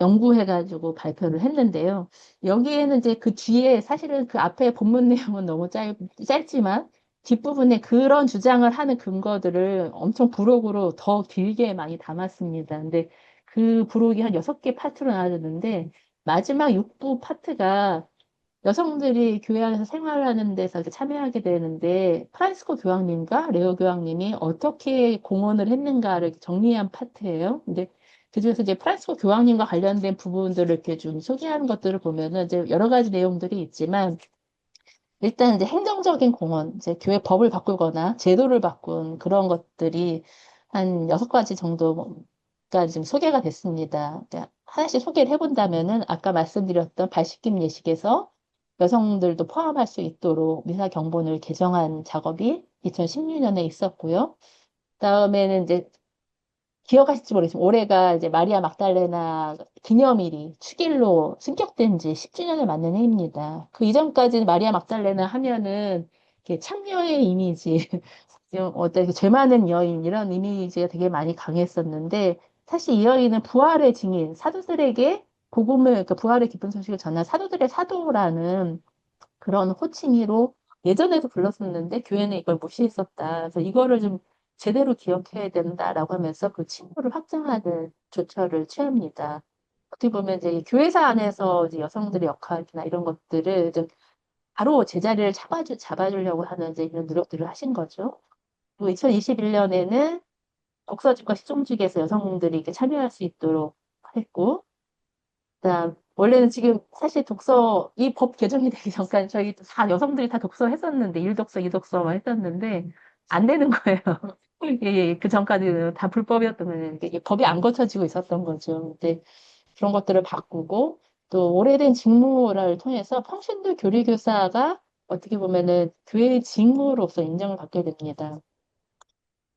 연구해가지고 발표를 했는데요. 여기에는 이제 그 뒤에 사실은 그 앞에 본문 내용은 너무 짧지만 뒷부분에 그런 주장을 하는 근거들을 엄청 부록으로 더 길게 많이 담았습니다. 근데 그 부록이 한 6개 파트로 나눠졌는데 마지막 6부 파트가 여성들이 교회 안에서 생활하는 데서 이렇게 참여하게 되는데 프란시스코 교황님과 레오 교황님이 어떻게 공헌을 했는가를 정리한 파트예요. 근데 그중에서 이제 프란시스코 교황님과 관련된 부분들을 이렇게 좀 소개하는 것들을 보면은 이제 여러 가지 내용들이 있지만 일단 이제 행정적인 공헌, 이제 교회 법을 바꾸거나 제도를 바꾼 그런 것들이 한 6가지 정도가 지금 소개가 됐습니다. 그러니까 하나씩 소개를 해본다면은 아까 말씀드렸던 발식김 예식에서 여성들도 포함할 수 있도록 미사 경본을 개정한 작업이 2016년에 있었고요. 그다음에는 이제 기억하실지 모르겠지만 올해가 이제 마리아 막달레나 기념일이 축일로 승격된 지 10주년을 맞는 해입니다. 그 이전까지는 마리아 막달레나 하면은 이렇게 창녀의 이미지, 좀 어떤 죄 많은 여인 이런 이미지가 되게 많이 강했었는데 사실 이 여인은 부활의 증인, 사도들에게 복음을, 그 부활의 기쁜 소식을 전한 사도들의 사도라는 그런 호칭으로 예전에도 불렀었는데 교회는 이걸 무시했었다. 그래서 이거를 좀 제대로 기억해야 된다라고 하면서 그 칭호를 확장하는 조처를 취합니다. 어떻게 보면 이제 교회사 안에서 이제 여성들의 역할이나 이런 것들을 좀 바로 제자리를 잡아주려고 하는 이제 이런 노력들을 하신 거죠. 그리고 2021년에는 독서집과 시종직에서 여성들이 이렇게 참여할 수 있도록 했고, 그다음 원래는 지금 사실 이 법 개정이 되기 전까지 저희 다 여성들이 다 독서했었는데 일독서, 이독서만 했었는데 안 되는 거예요. 예, 예, 그 전까지는 다 불법이었던 거예요. 이게 법이 안 거쳐지고 있었던 거죠. 근데 그런 것들을 바꾸고 또 오래된 직무를 통해서 평신도 교리교사가 어떻게 보면은 교회의 직무로서 인정을 받게 됩니다.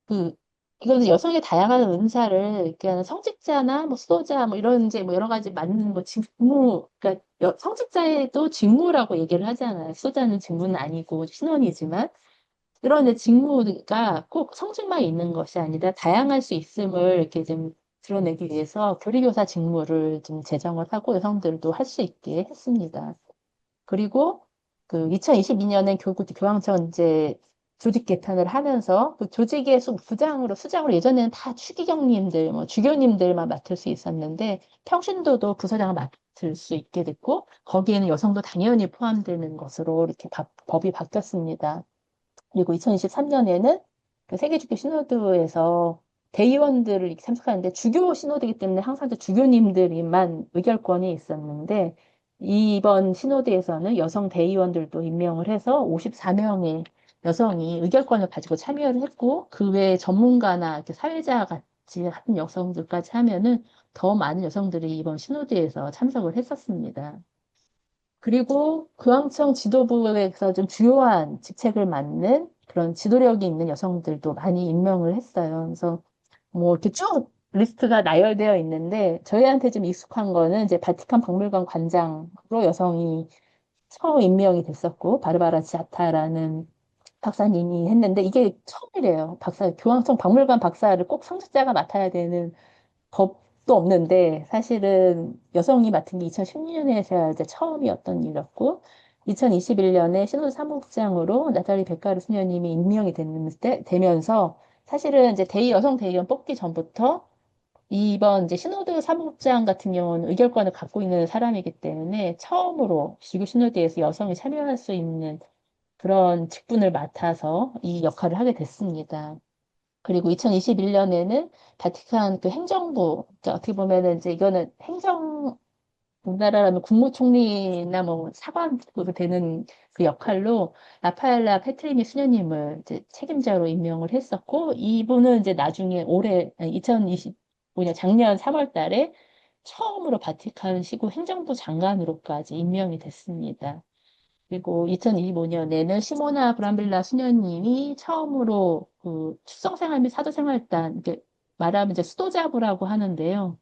그 이거는 여성의 다양한 은사를 그냥 성직자나 뭐 수도자 뭐 이런 이제 뭐 여러 가지 맞는 뭐 직무 그러니까 성직자에도 직무라고 얘기를 하잖아요. 수도자는 직무는 아니고 신원이지만 그런 이제 직무가 꼭 성직만 있는 것이 아니라 다양할 수 있음을 이렇게 좀 드러내기 위해서 교리교사 직무를 좀 제정을 하고 여성들도 할 수 있게 했습니다. 그리고 그 2022년엔 교황청 이제 조직 개편을 하면서 그 조직의 수장으로 예전에는 다 추기경님들, 뭐 주교님들만 맡을 수 있었는데 평신도도 부서장을 맡을 수 있게 됐고 거기에는 여성도 당연히 포함되는 것으로 이렇게 법이 바뀌었습니다. 그리고 2023년에는 그 세계주교 시노드에서 대의원들을 이렇게 참석하는데 주교 시노드이기 때문에 항상 주교님들만 의결권이 있었는데 이번 시노드에서는 여성 대의원들도 임명을 해서 54명의 여성이 의결권을 가지고 참여를 했고, 그 외에 전문가나 이렇게 사회자 같이 하는 여성들까지 하면은 더 많은 여성들이 이번 시노드에서 참석을 했었습니다. 그리고 교황청 지도부에서 좀 주요한 직책을 맡는 그런 지도력이 있는 여성들도 많이 임명을 했어요. 그래서 뭐 이렇게 쭉 리스트가 나열되어 있는데 저희한테 좀 익숙한 거는 이제 바티칸 박물관 관장으로 여성이 처음 임명이 됐었고 바르바라 지아타라는 박사님이 했는데 이게 처음이래요. 교황청 박물관 박사를 꼭 성직자가 맡아야 되는 법도 없는데 사실은 여성이 맡은 게 2016년에서 이제 처음이었던 일이었고 2021년에 신호도 사무국장으로 나탈리 베카르 수녀님이 임명이 되면서 사실은 이제 여성 대의원 뽑기 전부터 이번 이제 신호드 사무국장 같은 경우는 의결권을 갖고 있는 사람이기 때문에 처음으로 지구 신호대에서 여성이 참여할 수 있는 그런 직분을 맡아서 이 역할을 하게 됐습니다. 그리고 2021년에는 바티칸 그 행정부, 그러니까 어떻게 보면은 이제 이거는 우리나라라면 국무총리나 뭐 사관으로 되는 그 역할로 라파엘라 페트리니 수녀님을 이제 책임자로 임명을 했었고, 이분은 이제 나중에 올해, 2025년 작년 3월 달에 처음으로 바티칸 시국 행정부 장관으로까지 임명이 됐습니다. 그리고 2025년에는 시모나 브람빌라 수녀님이 처음으로 그 축성생활 및 사도생활단, 이렇게 말하면 이제 수도자부라고 하는데요.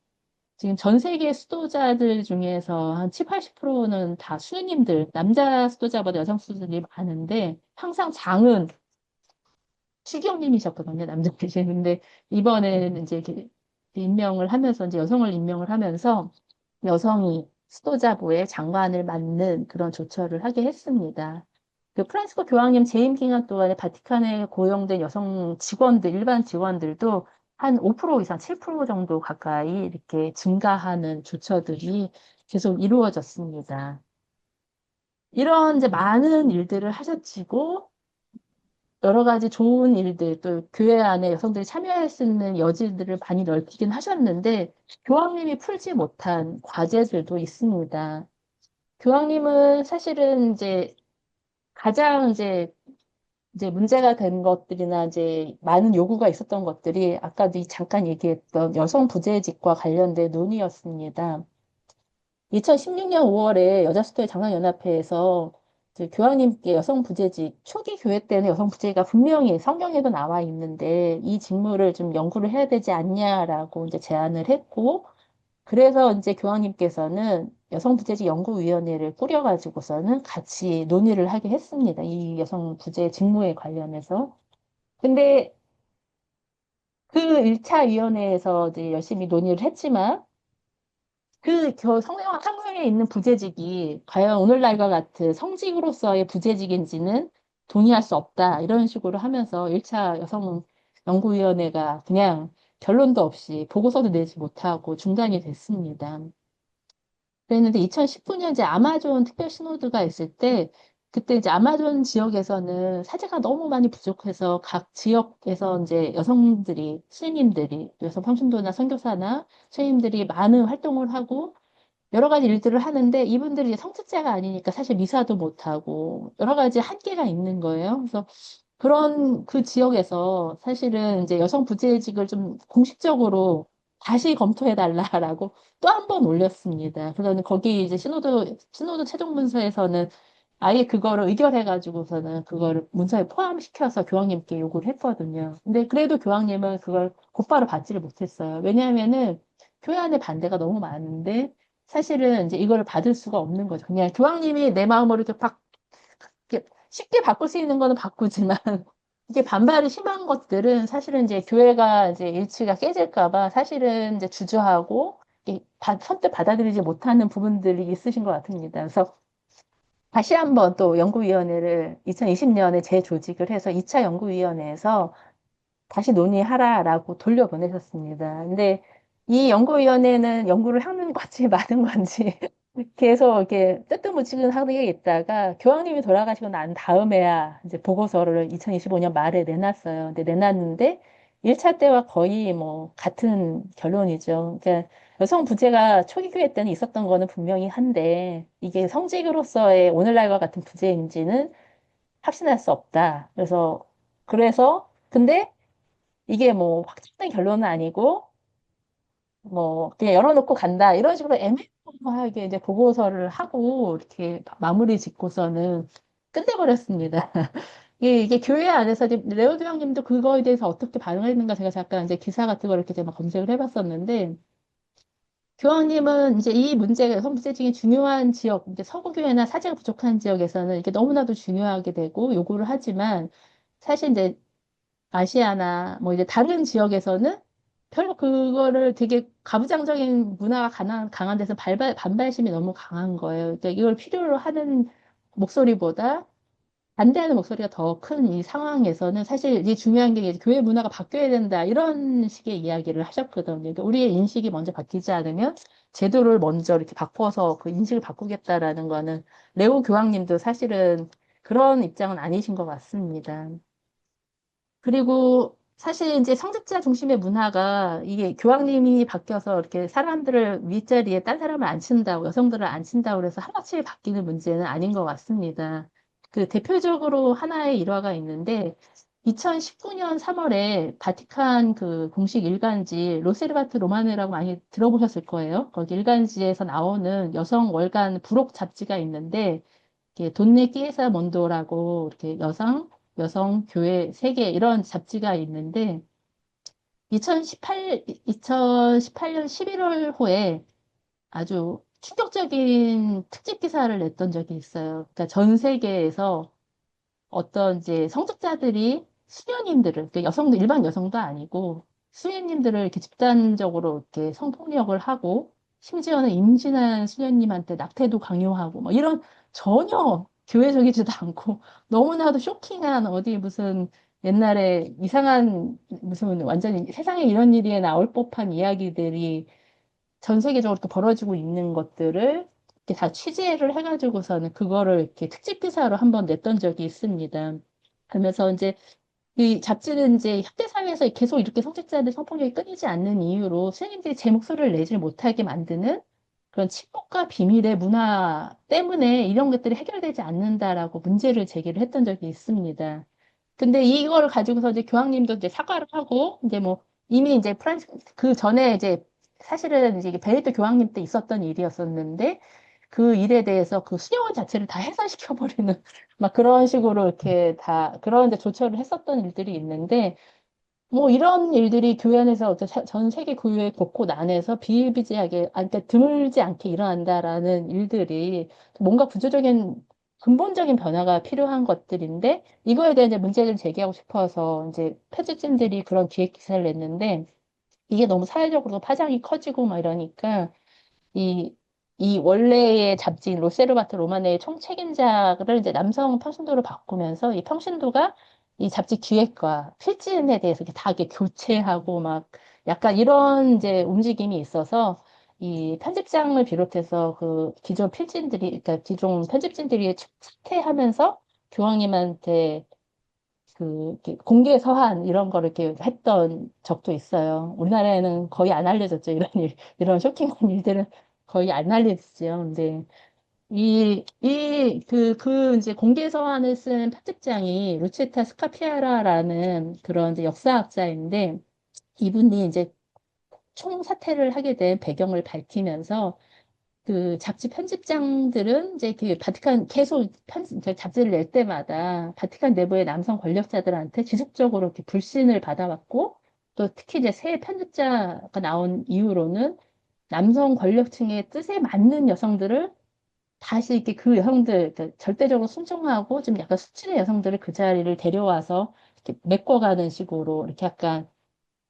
지금 전 세계 수도자들 중에서 한 7, 80%는 다 수녀님들, 남자 수도자보다 여성 수도자들이 많은데 항상 장은 추경님이셨거든요, 남자이신. 근데 이번에는 이제 이렇게 임명을 하면서 이제 여성을 임명을 하면서 여성이 수도자부의 장관을 맡는 그런 조처를 하게 했습니다. 그 프란시스코 교황님 재임 기간 동안에 바티칸에 고용된 여성 직원들, 일반 직원들도 한 5% 이상, 7% 정도 가까이 이렇게 증가하는 조처들이 계속 이루어졌습니다. 이런 이제 많은 일들을 하셨지고 여러 가지 좋은 일들, 또 교회 안에 여성들이 참여할 수 있는 여지들을 많이 넓히긴 하셨는데, 교황님이 풀지 못한 과제들도 있습니다. 교황님은 사실은 이제 가장 이제 문제가 된 것들이나 이제 많은 요구가 있었던 것들이 아까도 잠깐 얘기했던 여성 부재직과 관련된 논의였습니다. 2016년 5월에 여자수도회 장로연합회에서 이제 교황님께 여성 부재직, 초기 교회 때는 여성 부재직가 분명히 성경에도 나와 있는데 이 직무를 좀 연구를 해야 되지 않냐라고 이제 제안을 했고, 그래서 이제 교황님께서는 여성 부재직 연구위원회를 꾸려가지고서는 같이 논의를 하게 했습니다. 이 여성 부재 직무에 관련해서. 근데 그 1차 위원회에서 이제 열심히 논의를 했지만 성경에 있는 부재직이 과연 오늘날과 같은 성직으로서의 부재직인지는 동의할 수 없다. 이런 식으로 하면서 1차 여성 연구위원회가 그냥 결론도 없이 보고서도 내지 못하고 중단이 됐습니다. 그랬는데 2019년 이제 아마존 특별 신호드가 있을 때 그때 이제 아마존 지역에서는 사제가 너무 많이 부족해서 각 지역에서 이제 여성들이, 스님들이, 여성 평신도나 선교사나 스님들이 많은 활동을 하고 여러 가지 일들을 하는데 이분들이 이제 성직자가 아니니까 사실 미사도 못하고 여러 가지 한계가 있는 거예요. 그래서 그런 그 지역에서 사실은 이제 여성 부재직을 좀 공식적으로 다시 검토해 달라라고 또 한 번 올렸습니다. 그러니 거기 이제 신호도 최종 문서에서는 아예 그거를 의결해가지고서는 그거를 문서에 포함시켜서 교황님께 요구를 했거든요. 근데 그래도 교황님은 그걸 곧바로 받지를 못했어요. 왜냐하면은 교회 안에 반대가 너무 많은데 사실은 이제 이걸 받을 수가 없는 거죠. 그냥 교황님이 내 마음으로 이렇게 쉽게 바꿀 수 있는 거는 바꾸지만 이게 반발이 심한 것들은 사실은 이제 교회가 이제 일치가 깨질까 봐 사실은 이제 주저하고 선뜻 받아들이지 못하는 부분들이 있으신 것 같습니다. 그래서 다시 한번 또 연구위원회를 2020년에 재조직을 해서 2차 연구위원회에서 다시 논의하라라고 돌려보내셨습니다. 근데 이 연구위원회는 연구를 하는 건지 마는 건지 계속 이렇게 뜨뜻무치근하게 있다가 교황님이 돌아가시고 난 다음에야 이제 보고서를 2025년 말에 내놨어요. 근데 내놨는데 1차 때와 거의 뭐 같은 결론이죠. 그러니까 여성 부재가 초기 교회 때는 있었던 거는 분명히 한데 이게 성직으로서의 오늘날과 같은 부재인지는 확신할 수 없다. 그래서 근데 이게 뭐 확정된 결론은 아니고 뭐 그냥 열어놓고 간다 이런 식으로 애매모호하게 이제 보고서를 하고 이렇게 마무리 짓고서는 끝내버렸습니다. 이게 교회 안에서 이제 레오드 형님도 그거에 대해서 어떻게 반응했는가 제가 잠깐 이제 기사 같은 걸 이렇게 제가 검색을 해봤었는데 교황님은 이제 이 문제가 여성 문제 중에 중요한 지역, 이제 서구교회나 사제가 부족한 지역에서는 이게 너무나도 중요하게 되고 요구를 하지만 사실 이제 아시아나 뭐 이제 다른 지역에서는 별로 그거를 되게 가부장적인 문화가 강한 데서 반발심이 너무 강한 거예요. 그러니까 이걸 필요로 하는 목소리보다 반대하는 목소리가 더 큰 이 상황에서는 사실 이게 중요한 게 이제 교회 문화가 바뀌어야 된다 이런 식의 이야기를 하셨거든요. 그러니까 우리의 인식이 먼저 바뀌지 않으면 제도를 먼저 이렇게 바꿔서 그 인식을 바꾸겠다라는 거는 레오 교황님도 사실은 그런 입장은 아니신 것 같습니다. 그리고 사실 이제 성직자 중심의 문화가 이게 교황님이 바뀌어서 이렇게 사람들을 윗자리에 딴 사람을 앉힌다고 여성들을 앉힌다고 그래서 하나씩 바뀌는 문제는 아닌 것 같습니다. 그 대표적으로 하나의 일화가 있는데 2019년 3월에 바티칸 그 공식 일간지 로세르바트 로마네라고 많이 들어보셨을 거예요. 거기 일간지에서 나오는 여성 월간 부록 잡지가 있는데 이렇게 돈네 끼에사 몬도라고 이렇게 여성 교회 세계 이런 잡지가 있는데 2018년 11월 호에 아주 충격적인 특집 기사를 냈던 적이 있어요. 그러니까 전 세계에서 어떤 이제 성직자들이 수녀님들을, 그러니까 일반 여성도 아니고 수녀님들을 이렇게 집단적으로 이렇게 성폭력을 하고 심지어는 임신한 수녀님한테 낙태도 강요하고 뭐 이런 전혀 교회적이지도 않고 너무나도 쇼킹한 어디 무슨 옛날에 이상한 무슨 완전히 세상에 이런 일이 나올 법한 이야기들이 전 세계적으로 또 벌어지고 있는 것들을 이렇게 다 취재를 해가지고서는 그거를 이렇게 특집 기사로 한번 냈던 적이 있습니다. 그러면서 이제 이 잡지는 이제 현대 사회에서 계속 이렇게 성직자들 성폭력이 끊이지 않는 이유로 수행인들이 제 목소리를 내지 못하게 만드는 그런 침묵과 비밀의 문화 때문에 이런 것들이 해결되지 않는다라고 문제를 제기를 했던 적이 있습니다. 근데 이걸 가지고서 이제 교황님도 이제 사과를 하고 이제 뭐 이미 이제 프란스 그 전에 이제 사실은 이제 이게 베네딕토 교황님 때 있었던 일이었었는데 그 일에 대해서 그 수녀원 자체를 다 해산시켜 버리는 막 그런 식으로 이렇게 다 그런 이제 조처를 했었던 일들이 있는데 뭐 이런 일들이 교회 안에서 전 세계 교회 곳곳 안에서 비일비재하게, 그러니까 드물지 않게 일어난다라는 일들이 뭔가 구조적인 근본적인 변화가 필요한 것들인데 이거에 대한 이제 문제를 제기하고 싶어서 이제 편집진들이 그런 기획 기사를 냈는데 이게 너무 사회적으로 파장이 커지고 막 이러니까 이, 이 원래의 잡지인 로세르바트 로마네의 총책임자를 이제 남성 평신도로 바꾸면서 이 평신도가 이 잡지 기획과 필진에 대해서 이렇게 다 이렇게 교체하고 막 약간 이런 이제 움직임이 있어서 이 편집장을 비롯해서 그 기존 필진들이, 그러니까 기존 편집진들이 사퇴하면서 교황님한테 그 이렇게 공개 서한 이런 거를 이렇게 했던 적도 있어요. 우리나라에는 거의 안 알려졌죠. 이런 일, 이런 쇼킹한 일들은 거의 안 알려지죠. 근데 이제 공개 서한을 쓴 편집장이 루치타 스카피아라라는 그런 이제 역사학자인데 이분이 이제 총사퇴를 하게 된 배경을 밝히면서 그 잡지 편집장들은 이제 그 바티칸 계속 이제 잡지를 낼 때마다 바티칸 내부의 남성 권력자들한테 지속적으로 이렇게 불신을 받아왔고 또 특히 이제 새 편집자가 나온 이후로는 남성 권력층의 뜻에 맞는 여성들을 다시 이렇게 그 여성들 그러니까 절대적으로 순종하고 좀 약간 수치의 여성들을 그 자리를 데려와서 이렇게 메꿔가는 식으로 이렇게 약간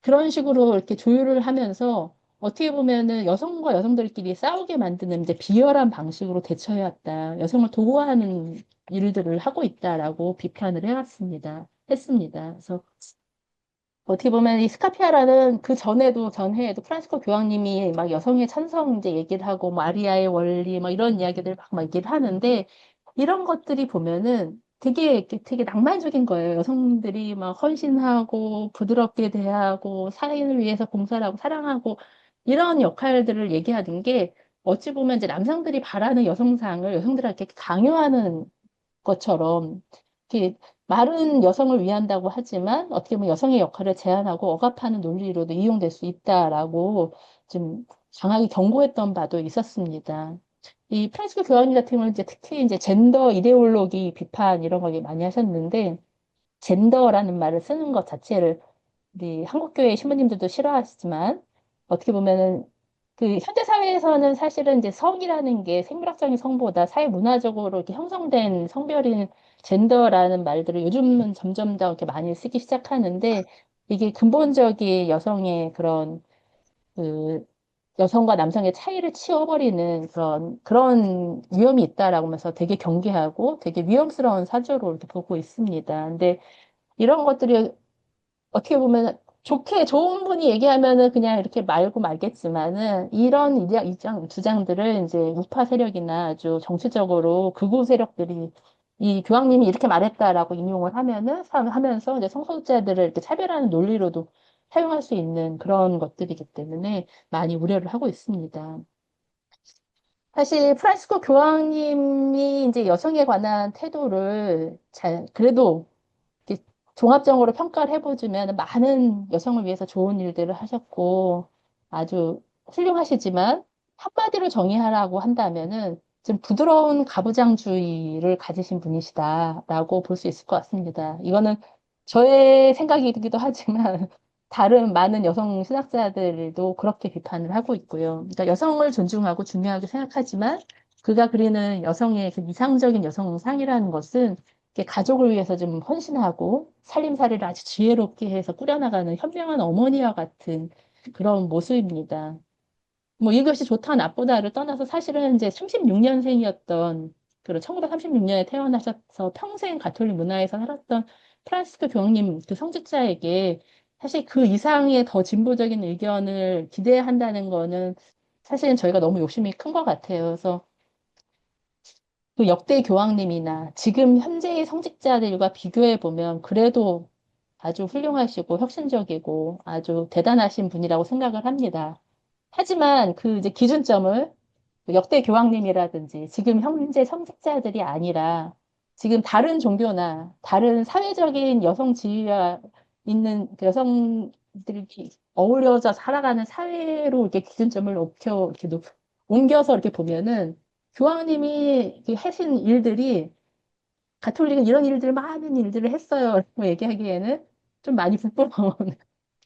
그런 식으로 이렇게 조율을 하면서 어떻게 보면은 여성과 여성들끼리 싸우게 만드는 이제 비열한 방식으로 대처해왔다. 여성을 도구화하는 일들을 하고 있다라고 비판을 했습니다. 그래서 어떻게 보면 이 스카피아라는 그 전에도 전해에도 프란시스코 교황님이 막 여성의 찬성 이제 얘기를 하고 마리아의 원리 뭐 이런 이야기들 막 얘기를 하는데 이런 것들이 보면은 되게 낭만적인 거예요. 여성들이 막 헌신하고 부드럽게 대하고 사회를 위해서 봉사를 하고 사랑하고 이런 역할들을 얘기하는 게 어찌 보면 이제 남성들이 바라는 여성상을 여성들에게 강요하는 것처럼 이렇게 말은 여성을 위한다고 하지만 어떻게 보면 여성의 역할을 제한하고 억압하는 논리로도 이용될 수 있다라고 좀 강하게 경고했던 바도 있었습니다. 이 프란시스 교황님 같은 경우는 이제 특히 이제 젠더 이데올로기 비판 이런 걸 많이 하셨는데 젠더라는 말을 쓰는 것 자체를 우리 한국교회 신부님들도 싫어하시지만 어떻게 보면은 그 현대 사회에서는 사실은 이제 성이라는 게 생물학적인 성보다 사회 문화적으로 이렇게 형성된 성별인 젠더라는 말들을 요즘은 점점 더 이렇게 많이 쓰기 시작하는데 이게 근본적인 여성의 그런 그 여성과 남성의 차이를 치워버리는 그런 위험이 있다라고 하면서 되게 경계하고 되게 위험스러운 사조로 이렇게 보고 있습니다. 근데 이런 것들이 어떻게 보면 좋게 좋은 분이 얘기하면은 그냥 이렇게 말고 말겠지만은 이런 주장들을 이제 우파 세력이나 아주 정치적으로 극우 세력들이 이 교황님이 이렇게 말했다라고 인용을 하면서 이제 성소수자들을 이렇게 차별하는 논리로도 사용할 수 있는 그런 것들이기 때문에 많이 우려를 하고 있습니다. 사실 프란시스코 교황님이 이제 여성에 관한 태도를 그래도 이렇게 종합적으로 평가를 해보자면 많은 여성을 위해서 좋은 일들을 하셨고 아주 훌륭하시지만 한마디로 정의하라고 한다면은 좀 부드러운 가부장주의를 가지신 분이시다라고 볼 수 있을 것 같습니다. 이거는 저의 생각이기도 하지만 다른 많은 여성 신학자들도 그렇게 비판을 하고 있고요. 그러니까 여성을 존중하고 중요하게 생각하지만 그가 그리는 여성의 그 이상적인 여성상이라는 것은 이렇게 가족을 위해서 좀 헌신하고 살림살이를 아주 지혜롭게 해서 꾸려나가는 현명한 어머니와 같은 그런 모습입니다. 뭐 이것이 좋다 나쁘다를 떠나서 사실은 이제 36년생이었던 그런 1936년에 태어나셔서 평생 가톨릭 문화에서 살았던 프란시스코 교황님 그 성직자에게 사실 그 이상의 더 진보적인 의견을 기대한다는 거는 사실은 저희가 너무 욕심이 큰 것 같아요. 그래서 그 역대 교황님이나 지금 현재의 성직자들과 비교해 보면 그래도 아주 훌륭하시고 혁신적이고 아주 대단하신 분이라고 생각을 합니다. 하지만 그 이제 기준점을 그 역대 교황님이라든지 지금 현재 성직자들이 아니라 지금 다른 종교나 다른 사회적인 여성 지위가 있는 그 여성들이 어우러져 살아가는 사회로 이렇게 기준점을 옮겨서 이렇게 보면은 교황님이 이렇게 하신 일들이 가톨릭은 이런 일들 많은 일들을 했어요. 라고 얘기하기에는 좀 많이 부끄러운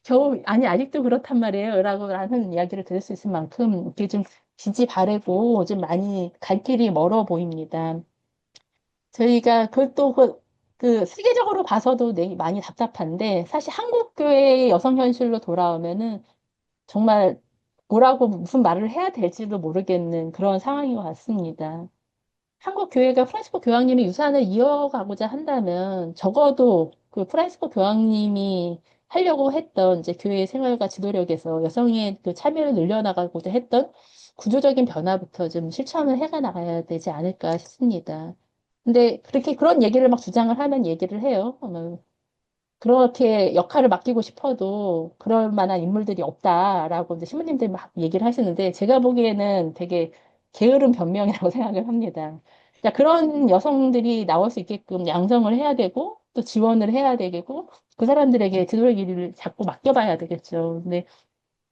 겨우 아니 아직도 그렇단 말이에요. 라는 이야기를 들을 수 있을 만큼 이게 좀 지지 바래고 좀 많이 갈 길이 멀어 보입니다. 저희가 그것도 그 세계적으로 봐서도 많이 답답한데 사실 한국 교회의 여성 현실로 돌아오면은 정말 뭐라고 무슨 말을 해야 될지도 모르겠는 그런 상황인 것 같습니다. 한국 교회가 프란시스코 교황님의 유산을 이어가고자 한다면 적어도 그 프란시스코 교황님이 하려고 했던 이제 교회 생활과 지도력에서 여성의 그 참여를 늘려나가고자 했던 구조적인 변화부터 좀 실천을 해가 나가야 되지 않을까 싶습니다. 근데 그렇게 그런 얘기를 막 주장을 하면 얘기를 해요. 그렇게 역할을 맡기고 싶어도 그럴 만한 인물들이 없다라고 이제 신부님들이 막 얘기를 하시는데 제가 보기에는 되게 게으른 변명이라고 생각을 합니다. 자, 그런 여성들이 나올 수 있게끔 양성을 해야 되고 또 지원을 해야 되고 그 사람들에게 지도의 길을 자꾸 맡겨봐야 되겠죠. 근데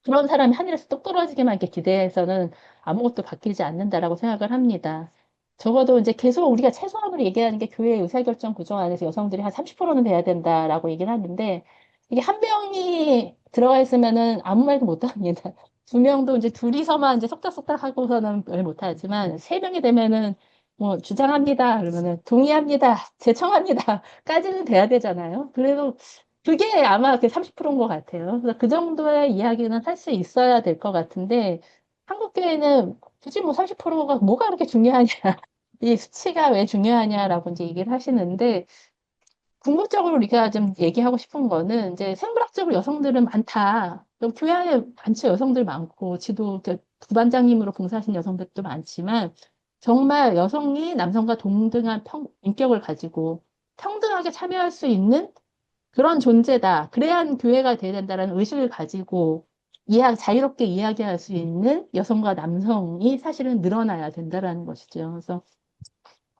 그런 사람이 하늘에서 똑 떨어지게만 이렇게 기대해서는 아무것도 바뀌지 않는다라고 생각을 합니다. 적어도 이제 계속 우리가 최소한으로 얘기하는 게 교회 의사결정 구조 안에서 여성들이 한 30%는 돼야 된다라고 얘기를 하는데 이게 한 명이 들어가 있으면은 아무 말도 못 합니다. 두 명도 이제 둘이서만 이제 속닥속닥 하고서는 말 못하지만 세 명이 되면은 뭐 주장합니다. 그러면은 동의합니다. 제청합니다.까지는 돼야 되잖아요. 그래도 그게 아마 그 30%인 것 같아요. 그래서 그 정도의 이야기는 할 수 있어야 될 것 같은데, 한국 교회는 굳이 뭐 30%가 뭐가 그렇게 중요하냐, 이 수치가 왜 중요하냐라고 이제 얘기를 하시는데, 궁극적으로 우리가 좀 얘기하고 싶은 거는 이제 생물학적으로 여성들은 많다. 그럼 교회 안에 많죠. 여성들 많고, 부반장님으로 봉사하신 여성들도 많지만, 정말 여성이 남성과 동등한 인격을 가지고 평등하게 참여할 수 있는 그런 존재다. 그래야 교회가 돼야 된다는 의식을 가지고 자유롭게 이야기할 수 있는 여성과 남성이 사실은 늘어나야 된다라는 것이죠. 그래서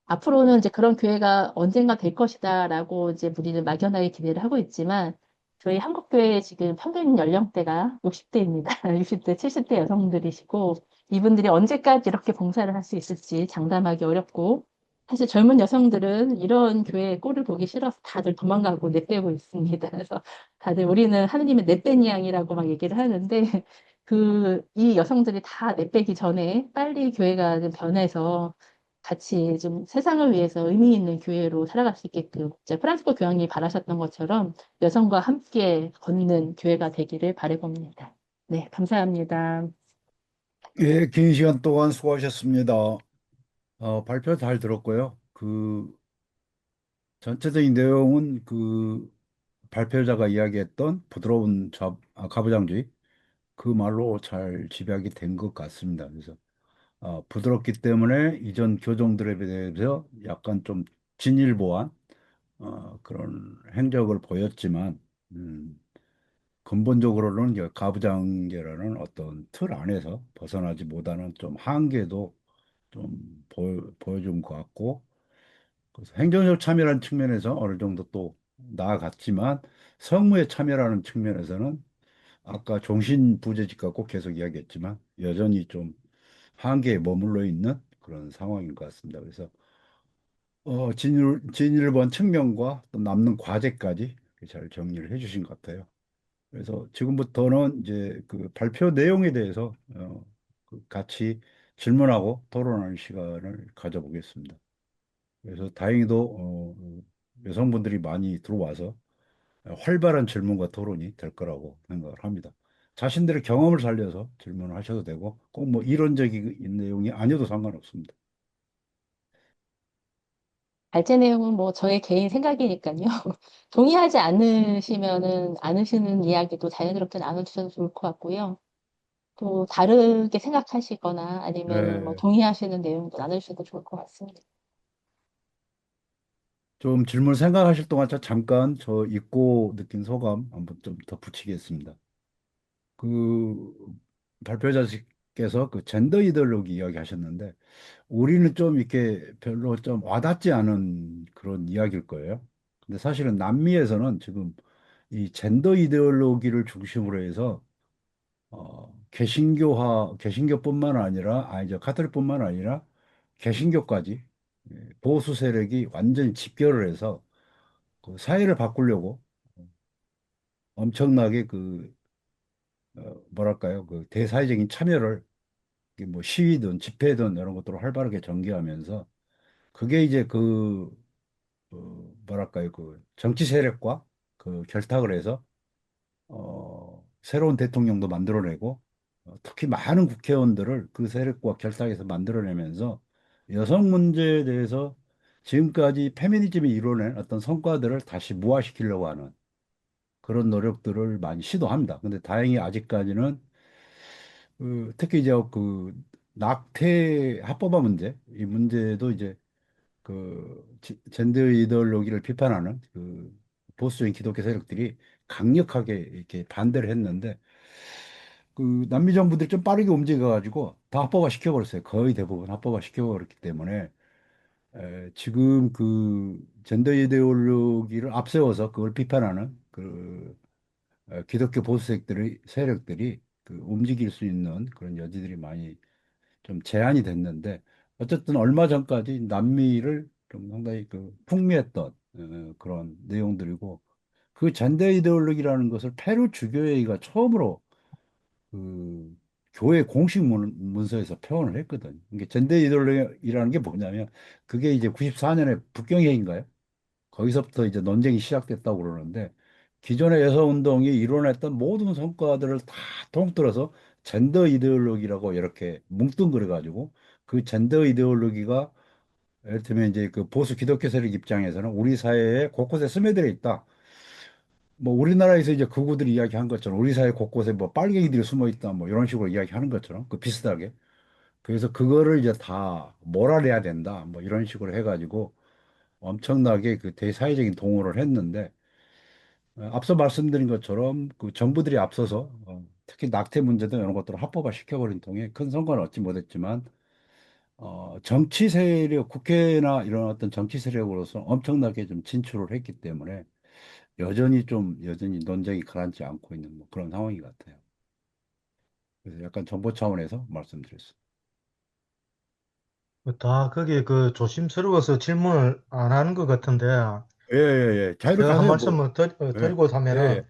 앞으로는 이제 그런 교회가 언젠가 될 것이다라고 이제 우리는 막연하게 기대를 하고 있지만 저희 한국교회 지금 평균 연령대가 60대입니다. 60대, 70대 여성들이시고 이분들이 언제까지 이렇게 봉사를 할 수 있을지 장담하기 어렵고 사실 젊은 여성들은 이런 교회의 꼴을 보기 싫어서 다들 도망가고 내빼고 있습니다. 그래서 다들 우리는 하느님의 내뺀 양이라고 막 얘기를 하는데 이 여성들이 다 내빼기 전에 빨리 교회가 좀 변해서 같이 좀 세상을 위해서 의미 있는 교회로 살아갈 수 있게끔 이제 프란시스코 교황이 바라셨던 것처럼 여성과 함께 걷는 교회가 되기를 바라봅니다. 네, 감사합니다. 예, 긴 시간 동안 수고하셨습니다. 발표 잘 들었고요. 전체적인 내용은 발표자가 이야기했던 부드러운 가부장주의 그 말로 잘 집약이 된 것 같습니다. 그래서 부드럽기 때문에 이전 교종들에 대해서 약간 좀 진일보한 그런 행적을 보였지만 근본적으로는 이제 가부장제라는 어떤 틀 안에서 벗어나지 못하는 좀 한계도 좀 보여준 것 같고 그래서 행정적 참여라는 측면에서 어느 정도 또 나아갔지만 성무의 참여라는 측면에서는 아까 종신부재직 갖고 계속 이야기했지만 여전히 좀 한계에 머물러 있는 그런 상황인 것 같습니다. 그래서 진일본 측면과 또 남는 과제까지 잘 정리를 해주신 것 같아요. 그래서 지금부터는 이제 그 발표 내용에 대해서 같이 질문하고 토론하는 시간을 가져보겠습니다. 그래서 다행히도 여성분들이 많이 들어와서 활발한 질문과 토론이 될 거라고 생각을 합니다. 자신들의 경험을 살려서 질문을 하셔도 되고 꼭 뭐 이론적인 내용이 아니어도 상관없습니다. 발제 내용은 뭐 저의 개인 생각이니까요. 동의하지 않으시는 이야기도 자연스럽게 나눠주셔도 좋을 것 같고요. 또 다르게 생각하시거나 아니면은 뭐 네, 동의하시는 내용도 나눠주셔도 좋을 것 같습니다. 좀 질문 생각하실 동안 잠깐 저 읽고 느낀 소감 한번 좀 덧붙이겠습니다. 그 발표자께서 그 젠더 이데올로기 이야기하셨는데 우리는 좀 이렇게 별로 좀 와닿지 않은 그런 이야기일 거예요. 근데 사실은 남미에서는 지금 이 젠더 이데올로기를 중심으로 해서 개신교뿐만 아니라 아니죠 카톨릭뿐만 아니라 개신교까지 보수 세력이 완전히 집결을 해서 그 사회를 바꾸려고 엄청나게 뭐랄까요 그 대사회적인 참여를 이게 뭐 시위든 집회든 이런 것들을 활발하게 전개하면서 그게 이제 뭐랄까요 그 정치 세력과 그 결탁을 해서 새로운 대통령도 만들어내고 특히 많은 국회의원들을 그 세력과 결탁해서 만들어내면서 여성 문제에 대해서 지금까지 페미니즘이 이뤄낸 어떤 성과들을 다시 무화시키려고 하는 그런 노력들을 많이 시도합니다. 근데 다행히 아직까지는 특히 이제 낙태 합법화 문제 이 문제도 이제 젠더 이데올로기를 비판하는 보수적인 기독교 세력들이 강력하게 이렇게 반대를 했는데 남미 정부들이 좀 빠르게 움직여가지고 다 합법화 시켜버렸어요. 거의 대부분 합법화 시켜버렸기 때문에 지금 젠더 이데올로기를 앞세워서 그걸 비판하는 기독교 보수 세력들이 움직일 수 있는 그런 여지들이 많이 좀 제한이 됐는데 어쨌든 얼마 전까지 남미를 좀 상당히 풍미했던 그런 내용들이고 그 젠더 이데올로기라는 것을 페루 주교회의가 처음으로 그 교회 공식 문서에서 표현을 했거든요. 이게 젠더 이데올로기라는 게 뭐냐면 그게 이제 94년에 북경회의인가요? 거기서부터 이제 논쟁이 시작됐다고 그러는데 기존의 여성 운동이 이뤄냈던 모든 성과들을 다 통틀어서 젠더 이데올로기라고 이렇게 뭉뚱그려 가지고 그 젠더 이데올로기가 예를 들면 이제 그 보수 기독교 세력 입장에서는 우리 사회에 곳곳에 스며들어 있다. 뭐 우리나라에서 이제 극우들이 이야기한 것처럼 우리 사회 곳곳에 뭐 빨갱이들이 숨어 있다 뭐 이런 식으로 이야기하는 것처럼 비슷하게 그래서 그거를 이제 다 몰아내야 된다 뭐 이런 식으로 해가지고 엄청나게 대사회적인 동원을 했는데 앞서 말씀드린 것처럼 그 정부들이 앞서서 특히 낙태 문제도 이런 것들을 합법화 시켜버린 통에 큰 성과는 얻지 못했지만 정치 세력, 국회나 이런 어떤 정치 세력으로서 엄청나게 좀 진출을 했기 때문에 여전히 논쟁이 가라앉지 않고 있는 뭐 그런 상황인 것 같아요. 그래서 약간 정보 차원에서 말씀드렸어요. 다 그게 그 조심스러워서 질문을 안 하는 것 같은데, 예, 예, 예. 자유롭게 제가 한 하세요, 뭐. 말씀을 예, 드리고 예, 하면은, 예.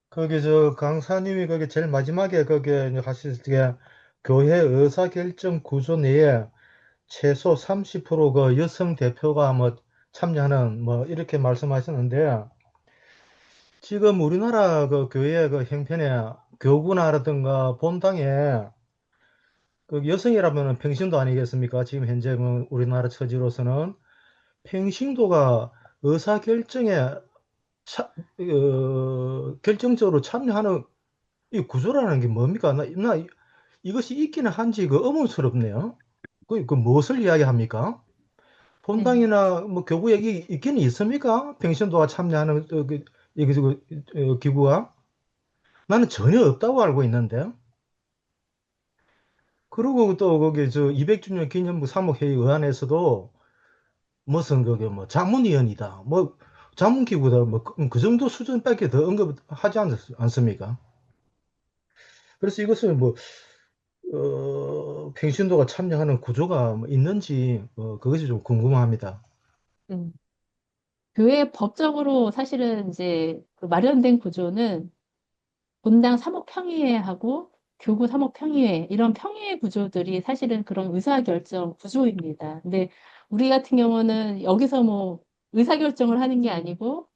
거기 저 강사님이 거기 제일 마지막에 거기 하실 때 교회 의사결정 구조 내에 최소 30%그 여성 대표가 뭐 참여하는 뭐 이렇게 말씀하셨는데, 지금 우리나라 그 교회 그 형편에 교구나라든가 본당에 그 여성이라면 평신도 아니겠습니까? 지금 현재 뭐 우리나라 처지로서는 평신도가 의사결정에 결정적으로 참여하는 이 구조라는 게 뭡니까? 이것이 있기는 한지 그 의문스럽네요. 그 무엇을 이야기합니까? 네. 본당이나 뭐 교구에 있기는 있습니까? 평신도가 참여하는 기구가? 나는 전혀 없다고 알고 있는데. 그리고 또 거기 저 200주년 기념부 사무회의 의안에서도 무슨 그게 뭐 자문위원이다. 뭐 자문기구다. 뭐 그 정도 수준밖에 더 언급하지 않습니까? 그래서 이것을 뭐 평신도가 참여하는 구조가 뭐 있는지 그것이 좀 궁금합니다. 음. 교회 법적으로 사실은 이제 그 마련된 구조는 분당 사목평의회하고 교구 사목평의회 이런 평의회 구조들이 사실은 그런 의사결정 구조입니다. 근데 우리 같은 경우는 여기서 뭐 의사결정을 하는 게 아니고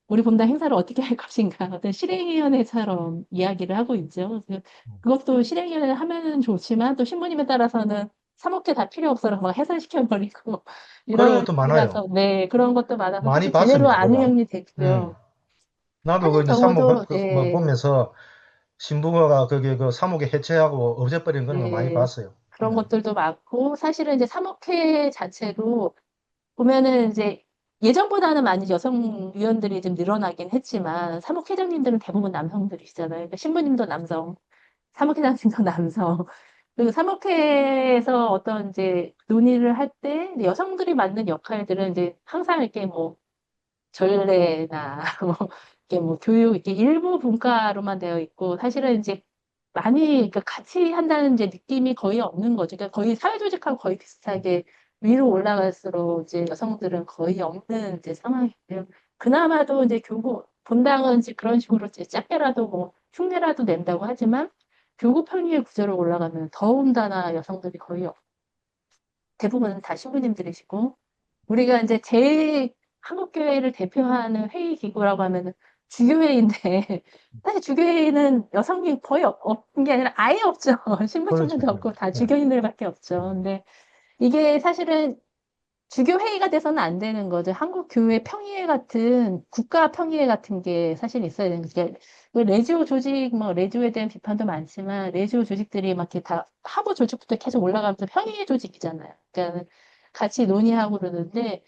우리 본당 행사를 어떻게 할 것인가 어떤 실행위원회처럼 이야기를 하고 있죠. 그래서 그것도 실행위원회 하면은 좋지만 또 신부님에 따라서는 사목회 다 필요 없어라고 막 해산시켜버리고 그런 이런 것도 많아요. 분이라서 네 그런 것도 많아서 많이 사실 제대로 봤습니다, 안 그거. 운영이 음. 되고요. 나도 그 하는 이제 사목 경우도 뭐 네, 보면서 신부가 거기 그 사목에 해체하고 없애버린 그런 거 많이 네, 봤어요. 그런 것들도 많고, 사실은 이제 사목회 자체도 보면은 이제 예전보다는 많이 여성 위원들이 좀 늘어나긴 했지만, 사목회장님들은 대부분 남성들이시잖아요. 그러니까 신부님도 남성, 사목회장님도 남성. 그리고 사목회에서 어떤 이제 논의를 할 때 여성들이 맡는 역할들은 이제 항상 이렇게 뭐 전례나 뭐 이게 뭐 교육 이렇게 일부 분과로만 되어 있고 사실은 이제 많이 그 같이 한다는 이제 느낌이 거의 없는 거죠. 그러니까 거의 사회조직하고 거의 비슷하게 위로 올라갈수록 이제 여성들은 거의 없는 이제 상황이고요. 그나마도 이제 교구 본당은 이제 그런 식으로 이제 작게라도 뭐 흉내라도 낸다고 하지만 교구 편의의 구조로 올라가면 더군다나 여성들이 거의 대부분은 다 신부님들이시고 우리가 이제 제일 한국교회를 대표하는 회의 기구라고 하면은 주교회인데 사실 주교회는 여성이 거의 없는 게 아니라 아예 없죠. 그렇죠, 신부님들도 없고 그렇죠. 다 예. 주교인들밖에 없죠. 음. 근데 이게 사실은 주교회의가 돼서는 안 되는 거죠. 한국교회 평의회 같은 국가 평의회 같은 게 사실 있어야 되는 거죠. 그 레지오 조직 뭐 레지오에 대한 비판도 많지만 레지오 조직들이 막 이렇게 다 하부 조직부터 계속 올라가면서 평의회 조직이잖아요. 그러니까 같이 논의하고 그러는데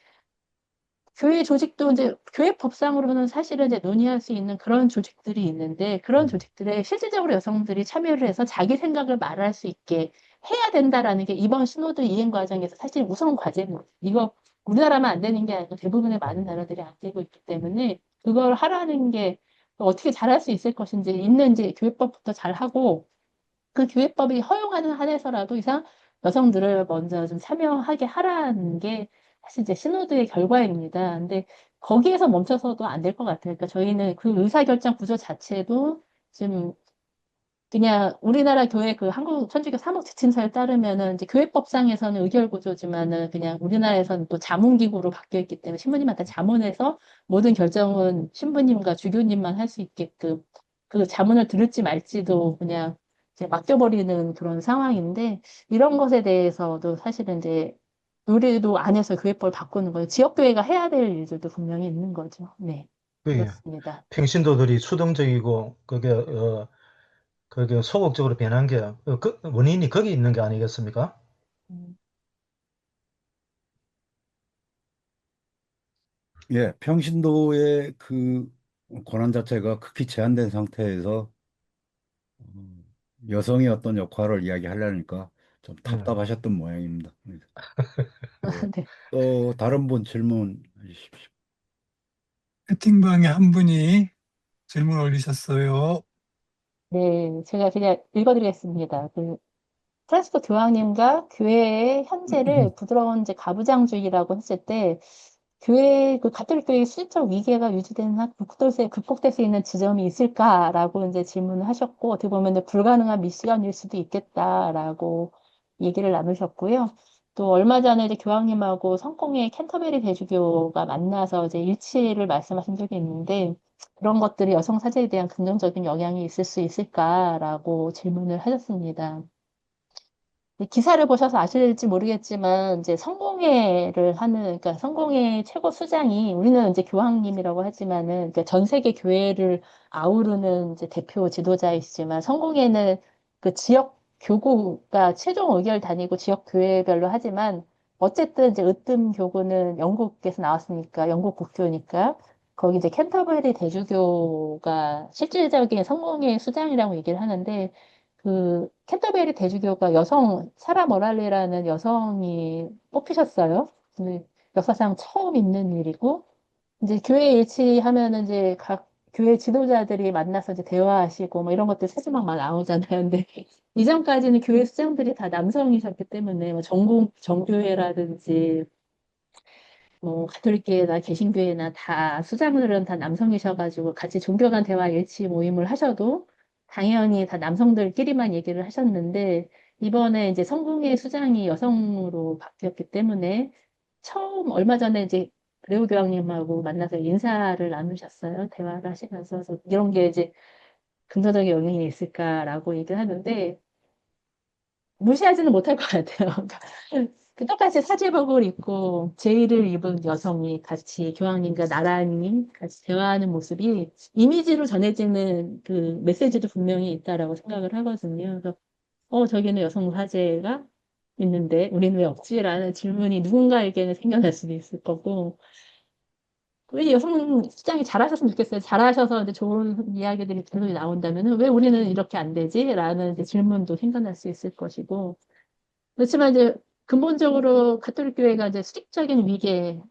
교회 조직도 이제 교회 법상으로는 사실은 이제 논의할 수 있는 그런 조직들이 있는데 그런 음. 조직들에 실질적으로 여성들이 참여를 해서 자기 생각을 말할 수 있게 해야 된다라는 게 이번 신호도 이행 과정에서 사실 우선 과제입니다. 이거 우리나라만 안 되는 게 아니고 대부분의 많은 음. 나라들이 안 되고 있기 때문에 그걸 하라는 게 어떻게 잘할 수 있을 것인지 있는 이제 교회법부터 잘하고 그 교회법이 허용하는 한에서라도 이상 여성들을 먼저 좀 참여하게 하라는 게 사실 이제 신호드의 결과입니다. 근데 거기에서 멈춰서도 안 될 것 같아요. 그러니까 저희는 그 의사결정 구조 자체도 지금 그냥 우리나라 교회 그 한국 천주교 사목 지침서에 따르면은 이제 교회법상에서는 의결 구조지만은 그냥 우리나라에서는 또 자문기구로 바뀌어 있기 때문에 신부님한테 자문해서 모든 결정은 신부님과 주교님만 할 수 있게끔 그 자문을 들을지 말지도 그냥 이제 맡겨버리는 그런 상황인데 이런 것에 대해서도 사실은 이제 우리도 안에서 교회법을 바꾸는 거예요. 지역교회가 해야 될 일들도 분명히 있는 거죠. 네, 그게 그렇습니다. 평신도들이 수동적이고 그게 소극적으로 변한 게 그 원인이 거기 있는 게 아니겠습니까? 음, 예, 평신도의 그 권한 자체가 극히 제한된 상태에서 여성의 어떤 역할을 이야기하려니까 좀 예. 답답하셨던 모양입니다. 아, 또, 네. 또 다른 분 질문 주십시오. 채팅방에 한 분이 질문 올리셨어요. 네, 제가 그냥 읽어드리겠습니다. 프란시스 교황님과 교회의 현재를 부드러운 이제 가부장주의라고 했을 때 교회 그 가톨릭 교회의 수적 위계가 유지되는 한 극복될 수 있는 지점이 있을까라고 이제 질문을 하셨고 어떻게 보면 불가능한 미션일 수도 있겠다라고 얘기를 나누셨고요. 또 얼마 전에 이제 교황님하고 성공회 캔터베리 대주교가 만나서 이제 일치를 말씀하신 적이 있는데 그런 것들이 여성 사제에 대한 긍정적인 영향이 있을 수 있을까라고 질문을 하셨습니다. 이 기사를 보셔서 아실지 모르겠지만 이제 성공회를 하는 그러니까 성공회 최고 수장이 우리는 이제 교황님이라고 하지만은 그러니까 전 세계 교회를 아우르는 이제 대표 지도자이시지만 성공회는 그 지역 교구가 최종 의결 다니고 지역 교회별로 하지만 어쨌든 이제 으뜸 교구는 영국에서 나왔으니까 영국 국교니까 거기 이제 캔터버리 대주교가 실질적인 성공회 수장이라고 얘기를 하는데 그 캔터베리 대주교가 여성 사라 머랄리라는 여성이 뽑히셨어요. 근데 역사상 처음 있는 일이고 이제 교회 일치하면은 이제 각 교회 지도자들이 만나서 이제 대화하시고 뭐 이런 것들 사진 막 나오잖아요. 근데 이전까지는 교회 수장들이 다 남성이셨기 때문에 뭐 전공 정교회라든지 뭐 가톨릭교회나 개신교회나 다 수장들은 다 남성이셔가지고 같이 종교 간 대화 일치 모임을 하셔도 당연히 다 남성들끼리만 얘기를 하셨는데 이번에 이제 성공회 수장이 여성으로 바뀌었기 때문에 처음 얼마 전에 이제 레오 교황님하고 만나서 인사를 나누셨어요. 대화를 하시면서 그래서 이런 게 이제 긍정적인 영향이 있을까라고 얘기를 하는데 무시하지는 못할 것 같아요. 그 똑같이 사제복을 입고 제의를 입은 여성이 같이 교황님과 나란히 같이 대화하는 모습이 이미지로 전해지는 그 메시지도 분명히 있다라고 생각을 하거든요. 그래서 저기는 여성 사제가 있는데 우리는 왜 없지라는 질문이 누군가에게는 생겨날 수도 있을 거고 왜 여성 시장이 잘하셨으면 좋겠어요. 잘하셔서 이제 좋은 이야기들이 계속 나온다면 왜 우리는 이렇게 안 되지? 라는 이제 질문도 생겨날 수 있을 것이고 그렇지만 이제 근본적으로 가톨릭 교회가 이제 수직적인 위계가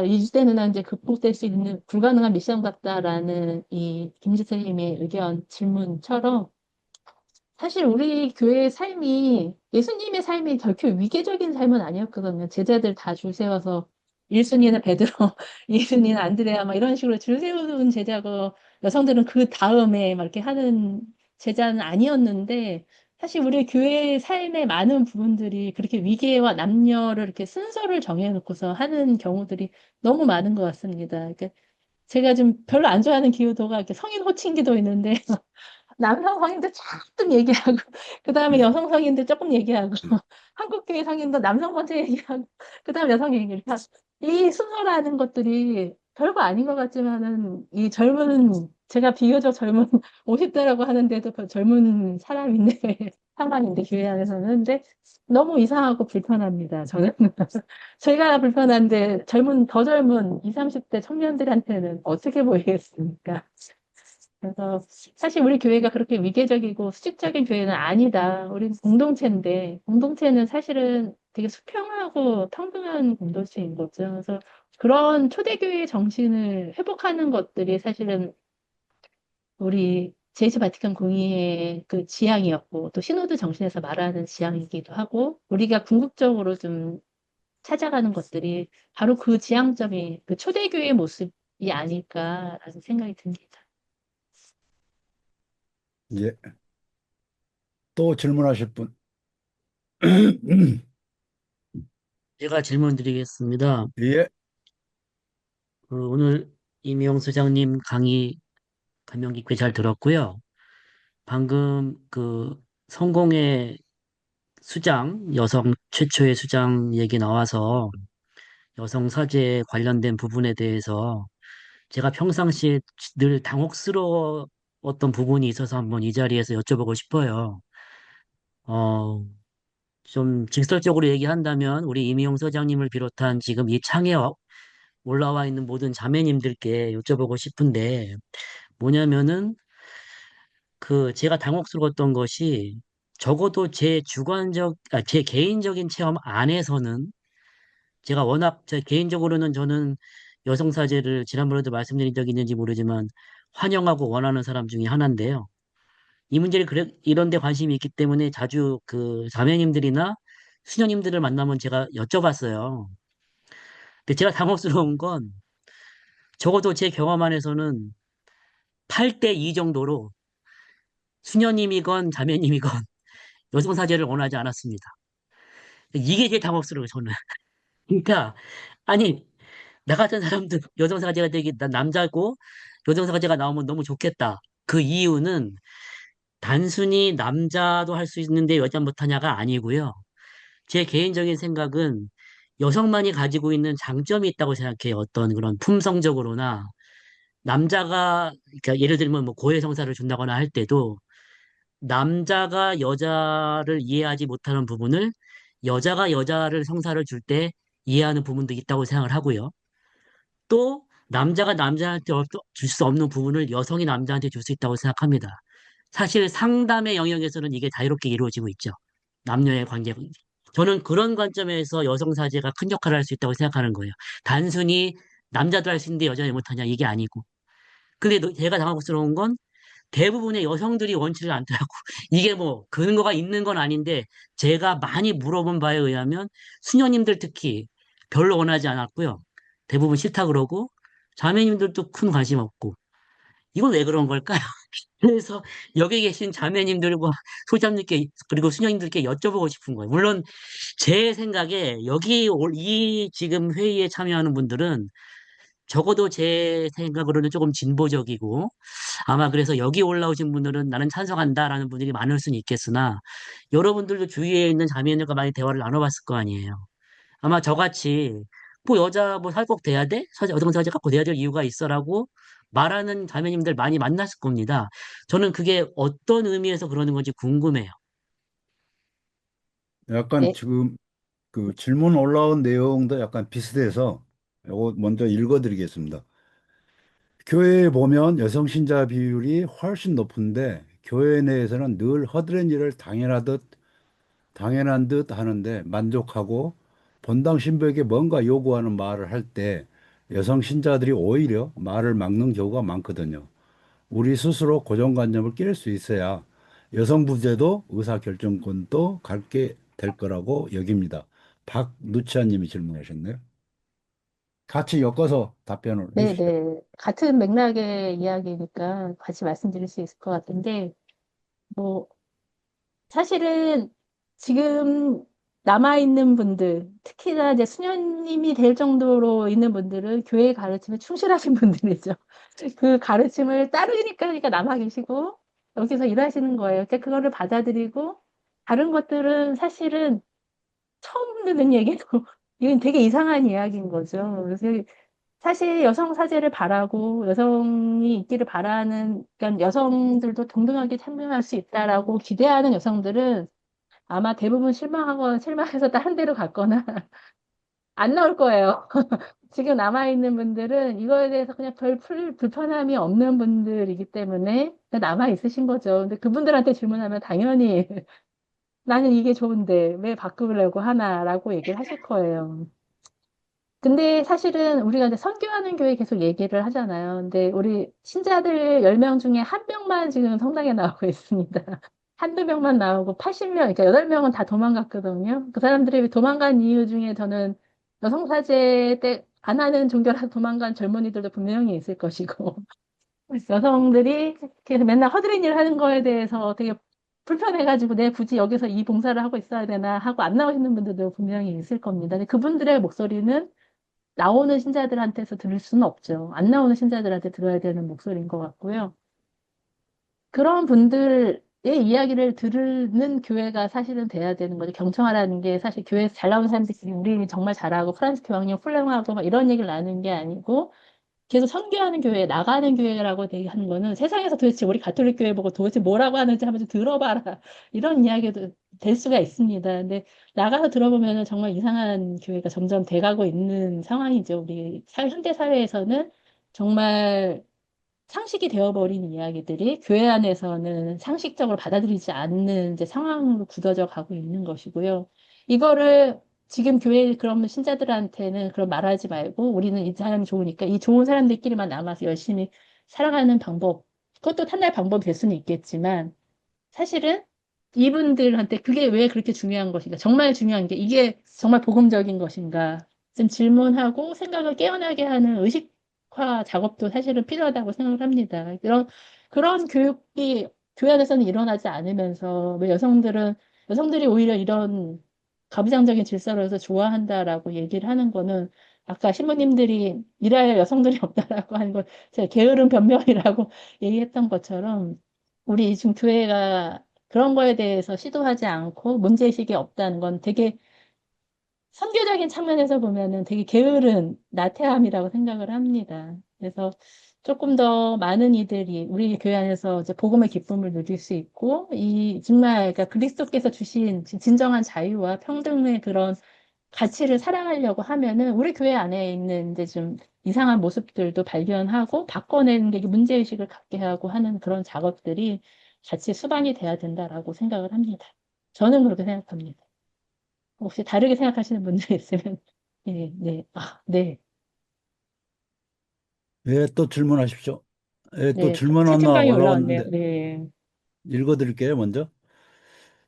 유지되는 한 이제 극복될 수 있는 불가능한 미션 같다라는 이 김지 선생님의 의견 질문처럼 사실 우리 교회의 삶이 예수님의 삶이 결코 위계적인 삶은 아니었거든요. 제자들 다 줄 세워서 1순위는 베드로, 2순위는 안드레아 막 이런 식으로 줄 세우는 제자고 여성들은 그 다음에 막 이렇게 하는 제자는 아니었는데 사실 우리 교회의 삶의 많은 부분들이 그렇게 위계와 남녀를 이렇게 순서를 정해놓고서 하는 경우들이 너무 많은 것 같습니다. 그러니까 제가 좀 별로 안 좋아하는 기도가 이렇게 성인 호칭 기도 있는데 남성 성인들 조금 얘기하고 그다음에 여성 성인들 조금 얘기하고 한국교회 성인도 남성 먼저 얘기하고 그다음에 여성 얘기를 하고 이 순서라는 것들이 별거 아닌 것 같지만은 이 젊은 제가 비교적 젊은 50대라고 하는데도 그 젊은 사람인데 상관인데 교회 안에서는 근데 너무 이상하고 불편합니다. 저는 제가 불편한데 더 젊은 20, 30대 청년들한테는 어떻게 보이겠습니까? 그래서 사실 우리 교회가 그렇게 위계적이고 수직적인 교회는 아니다. 우리는 공동체인데 공동체는 사실은 되게 수평하고 평등한 공동체인 거죠. 그래서 그런 초대교회 정신을 회복하는 것들이 사실은 우리 제2차 바티칸 공의회의 그 지향이었고 또 신호드 정신에서 말하는 지향이기도 하고 우리가 궁극적으로 좀 찾아가는 것들이 바로 그 지향점이 그 초대교회의 모습이 아닐까라는 생각이 듭니다. 예. 또 질문하실 분? 제가 질문 드리겠습니다. 예. 오늘 이명 소장님 강의 감명 깊게 잘 들었고요. 방금 성공의 수장, 여성 최초의 수장 얘기 나와서 여성 사제 관련된 부분에 대해서 제가 평상시에 늘 당혹스러웠던 부분이 있어서 한번 이 자리에서 여쭤보고 싶어요. 어, 좀 직설적으로 얘기한다면 우리 이미용 소장님을 비롯한 지금 이 창에 올라와 있는 모든 자매님들께 여쭤보고 싶은데 뭐냐면은 제가 당혹스러웠던 것이 적어도 제 개인적인 체험 안에서는 제가 워낙 제 개인적으로는 저는 여성사제를 지난번에도 말씀드린 적이 있는지 모르지만 환영하고 원하는 사람 중에 하나인데요. 이 문제를 이런 데 관심이 있기 때문에 자주 그 자매님들이나 수녀님들을 만나면 제가 여쭤봤어요. 근데 제가 당혹스러운 건 적어도 제 경험 안에서는 8대 2 정도로 수녀님이건 자매님이건 여성사제를 원하지 않았습니다. 이게 제일 당혹스러워요, 저는. 그러니까, 아니, 나 같은 사람도 여성사제가 되기, 난 남자고 여성사제가 나오면 너무 좋겠다. 그 이유는 단순히 남자도 할 수 있는데 여자 못하냐가 아니고요. 제 개인적인 생각은 여성만이 가지고 있는 장점이 있다고 생각해요. 어떤 그런 품성적으로나 남자가, 그러니까 예를 들면 뭐 고해성사를 준다거나 할 때도 남자가 여자를 이해하지 못하는 부분을 여자가 여자를 성사를 줄 때 이해하는 부분도 있다고 생각을 하고요. 또 남자가 남자한테 줄 수 없는 부분을 여성이 남자한테 줄 수 있다고 생각합니다. 사실 상담의 영역에서는 이게 자유롭게 이루어지고 있죠. 남녀의 관계. 저는 그런 관점에서 여성사제가 큰 역할을 할 수 있다고 생각하는 거예요. 단순히 남자도 할 수 있는데 여자는 못하냐 이게 아니고. 근데 제가 당황스러운 건 대부분의 여성들이 원치를 않더라고. 이게 뭐 근거가 있는 건 아닌데 제가 많이 물어본 바에 의하면 수녀님들 특히 별로 원하지 않았고요. 대부분 싫다 그러고 자매님들도 큰 관심 없고 이건 왜 그런 걸까요? 그래서 여기 계신 자매님들과 소장님께 그리고 수녀님들께 여쭤보고 싶은 거예요. 물론 제 생각에 이 지금 회의에 참여하는 분들은 적어도 제 생각으로는 조금 진보적이고 아마 그래서 여기 올라오신 분들은 나는 찬성한다라는 분들이 많을 수는 있겠으나 여러분들도 주위에 있는 자매님들과 많이 대화를 나눠봤을 거 아니에요. 아마 저같이 뭐 여자 뭐 살꼭 돼야 돼? 여성사제 갖고 돼야 될 이유가 있어라고 말하는 자매님들 많이 만났을 겁니다. 저는 그게 어떤 의미에서 그러는 건지 궁금해요. 약간 네, 지금 그 질문 올라온 내용도 약간 비슷해서 이거 먼저 읽어드리겠습니다. 교회에 보면 여성 신자 비율이 훨씬 높은데 교회 내에서는 늘 허드렛 일을 당연한 듯 하는데 만족하고 본당 신부에게 뭔가 요구하는 말을 할 때 여성 신자들이 오히려 말을 막는 경우가 많거든요. 우리 스스로 고정관념을 깰 수 있어야 여성 부제도 의사결정권도 갖게 될 거라고 여깁니다. 박누치아 님이 질문하셨네요. 같이 엮어서 답변을 네, 해주시죠. 네. 같은 맥락의 이야기니까 같이 말씀드릴 수 있을 것 같은데, 뭐, 사실은 지금 남아있는 분들, 특히나 이제 수녀님이 될 정도로 있는 분들은 교회 가르침에 충실하신 분들이죠. 그 가르침을 따르니까 그러니까 남아 계시고, 여기서 일하시는 거예요. 그러니까 그거를 받아들이고, 다른 것들은 사실은 처음 듣는 얘기고, 이건 되게 이상한 이야기인 거죠. 그래서 사실 여성 사제를 바라고 여성이 있기를 바라는, 그러니까 여성들도 동등하게 참여할 수 있다라고 기대하는 여성들은 아마 대부분 실망하거나 실망해서 다른 데로 갔거나 안 나올 거예요. 지금 남아있는 분들은 이거에 대해서 그냥 불편함이 없는 분들이기 때문에 그냥 남아있으신 거죠. 근데 그분들한테 질문하면 당연히 나는 이게 좋은데 왜 바꾸려고 하나라고 얘기를 하실 거예요. 근데 사실은 우리가 이제 선교하는 교회 계속 얘기를 하잖아요. 근데 우리 신자들 10명 중에 한 명만 지금 성당에 나오고 있습니다. 한두 명만 나오고 80명, 그러니까 8명은 다 도망갔거든요. 그 사람들이 도망간 이유 중에 저는 여성사제 때 안 하는 종교라서 도망간 젊은이들도 분명히 있을 것이고, 여성들이 그래서 맨날 허드렛 일 하는 거에 대해서 되게 불편해가지고 내 굳이 여기서 이 봉사를 하고 있어야 되나 하고 안 나오시는 분들도 분명히 있을 겁니다. 근데 그분들의 목소리는 나오는 신자들한테서 들을 수는 없죠. 안 나오는 신자들한테 들어야 되는 목소리인 것 같고요. 그런 분들의 이야기를 들는 교회가 사실은 돼야 되는 거죠. 경청하라는 게 사실 교회에서 잘 나오는 사람들끼리 우리 정말 잘하고 프란스 교황령 훌륭하고 막 이런 얘기를 나누는 게 아니고 계속 선교하는 교회, 나가는 교회라고 하는 거는 세상에서 도대체 우리 가톨릭 교회 보고 도대체 뭐라고 하는지 한번 좀 들어봐라. 이런 이야기도 될 수가 있습니다. 근데 나가서 들어보면 정말 이상한 교회가 점점 돼가고 있는 상황이죠. 우리 현대 사회에서는 정말 상식이 되어버린 이야기들이 교회 안에서는 상식적으로 받아들이지 않는 이제 상황으로 굳어져 가고 있는 것이고요. 이거를 지금 교회 그런 신자들한테는 그런 말하지 말고 우리는 이 사람이 좋으니까 이 좋은 사람들끼리만 남아서 열심히 살아가는 방법, 그것도 하나의 방법이 될 수는 있겠지만 사실은 이분들한테 그게 왜 그렇게 중요한 것인가? 정말 중요한 게 이게 정말 복음적인 것인가? 좀 질문하고 생각을 깨어나게 하는 의식화 작업도 사실은 필요하다고 생각을 합니다. 그런 교육이 교회 안에서는 일어나지 않으면서 왜 여성들이 오히려 이런 가부장적인 질서를 서 좋아한다라고 얘기를 하는 거는 아까 신부님들이 일할 여성들이 없다라고 하는 건 제가 게으른 변명이라고 얘기했던 것처럼 우리 지금 교회가 그런 거에 대해서 시도하지 않고 문제의식이 없다는 건 되게 선교적인 측면에서 보면은 되게 게으른 나태함이라고 생각을 합니다. 그래서 조금 더 많은 이들이 우리 교회 안에서 이제 복음의 기쁨을 누릴 수 있고 이 정말 그러니까 그리스도께서 주신 진정한 자유와 평등의 그런 가치를 사랑하려고 하면은 우리 교회 안에 있는 이제 좀 이상한 모습들도 발견하고 바꿔내는 게 문제의식을 갖게 하고 하는 그런 작업들이 같이 수반이 돼야 된다라고 생각을 합니다. 저는 그렇게 생각합니다. 혹시 다르게 생각하시는 분들 있으면, 네, 네, 네, 예, 또 질문하십시오. 예, 또 네, 질문 하나 채팅방에 올라왔네요. 올라왔는데 네, 읽어드릴게요, 먼저.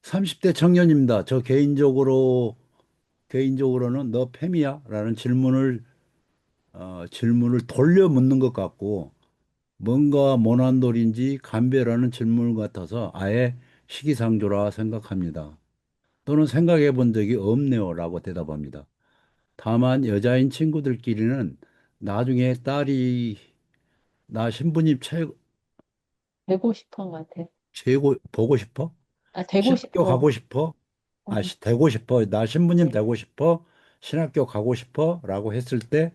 30대 청년입니다. 저 개인적으로는 너 팸이야? 라는 질문을 돌려 묻는 것 같고, 뭔가 모난돌인지 감별하는 질문 같아서 아예 시기상조라 생각합니다. 또는 생각해 본 적이 없네요. 라고 대답합니다. 다만 여자인 친구들끼리는 나중에 딸이 나 신부님 되고 싶은 것 같아요. 보고 싶어? 되고 신학교 싶어. 가고 싶어? 음, 되고 싶어. 나 신부님 네. 되고 싶어? 신학교 가고 싶어? 라고 했을 때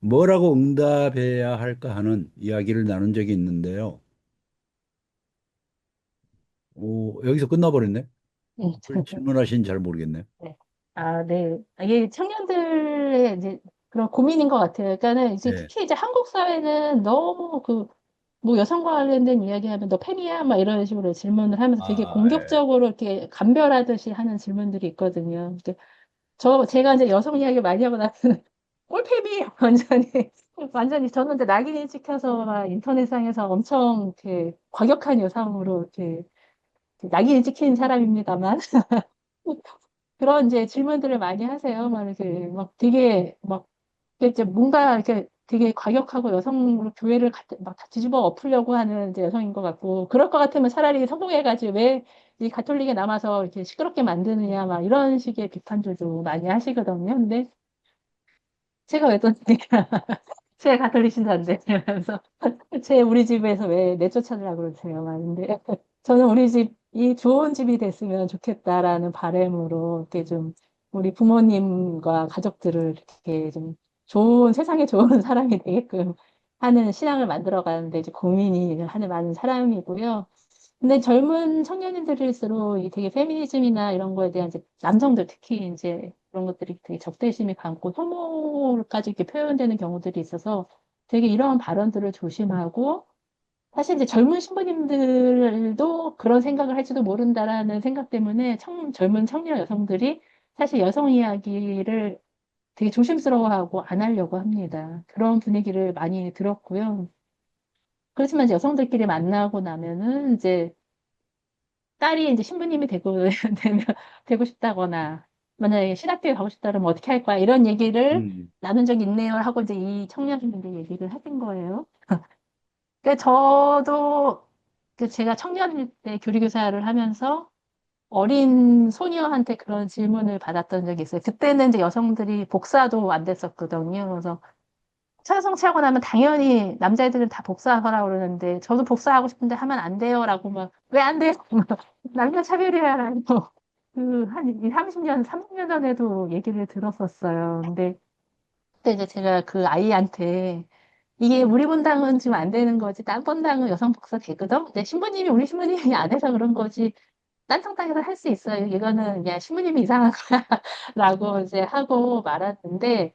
뭐라고 응답해야 할까 하는 이야기를 나눈 적이 있는데요. 여기서 끝나버렸네. 음, 질문하신 잘 모르겠네요. 네. 네. 이게 청년들의 이제 그런 고민인 것 같아요. 그러니까는 이제 네. 특히 이제 한국 사회는 너무 뭐 여성과 관련된 이야기하면 너 팸이야? 막 이런 식으로 질문을 하면서 되게 예. 공격적으로 이렇게 감별하듯이 하는 질문들이 있거든요. 제가 이제 여성 이야기 많이 하고 나서는 꼴팸이 완전히 저는 이제 낙인이 찍혀서 막 인터넷상에서 엄청 이렇게 과격한 여성으로 이렇게 낙인이 찍힌 사람입니다만 그런 이제 질문들을 많이 하세요. 막 이렇게 막 되게 막 이제 뭔가 이렇게 되게 과격하고 여성으로 교회를 막 뒤집어 엎으려고 하는 이제 여성인 것 같고 그럴 것 같으면 차라리 성공해가지고 왜 이 가톨릭에 남아서 이렇게 시끄럽게 만드느냐 막 이런 식의 비판들도 많이 하시거든요. 근데 제가 왜 떴으니까 제 가톨릭 신자인데 이러면서 우리 집에서 왜 내쫓아내려고 그러세요? 막 근데 저는 우리 집이 좋은 집이 됐으면 좋겠다라는 바람으로 이렇게 좀 우리 부모님과 가족들을 이렇게 좀 세상에 좋은 사람이 되게끔 하는 신앙을 만들어 가는데 이제 고민이 하는 많은 사람이고요. 근데 젊은 청년인들일수록 이 되게 페미니즘이나 이런 거에 대한 이제 남성들 특히 이제 그런 것들이 되게 적대심이 강고 혐오까지 이렇게 표현되는 경우들이 있어서 되게 이런 발언들을 조심하고 사실 이제 젊은 신부님들도 그런 생각을 할지도 모른다라는 생각 때문에 젊은 청년 여성들이 사실 여성 이야기를 되게 조심스러워하고 안 하려고 합니다. 그런 분위기를 많이 들었고요. 그렇지만 이제 여성들끼리 만나고 나면은 이제 딸이 이제 신부님이 되면, 되고 싶다거나, 만약에 신학교에 가고 싶다 그러면 어떻게 할 거야? 이런 얘기를 음, 나눈 적이 있네요. 하고 이제 이 청년분들 얘기를 하신 거예요. 그러니까 저도 제가 청년 때 교리교사를 하면서 어린 소녀한테 그런 질문을 받았던 적이 있어요. 그때는 이제 여성들이 복사도 안 됐었거든요. 그래서 성취하고 나면 당연히 남자애들은 다 복사하라고 그러는데 저도 복사하고 싶은데 하면 안 돼요라고 막 왜 안 돼요? 남녀 차별이야라고 한 2, 30년, 30년 전에도 얘기를 들었었어요. 근데 그때 이제 제가 그 아이한테 이게 우리 본당은 지금 안 되는 거지 딴 본당은 여성 복사 되거든? 근데 우리 신부님이 안 해서 그런 거지 딴 성당에서 할 수 있어요. 이거는 그냥 신부님이 이상한 거야라고 이제 하고 말았는데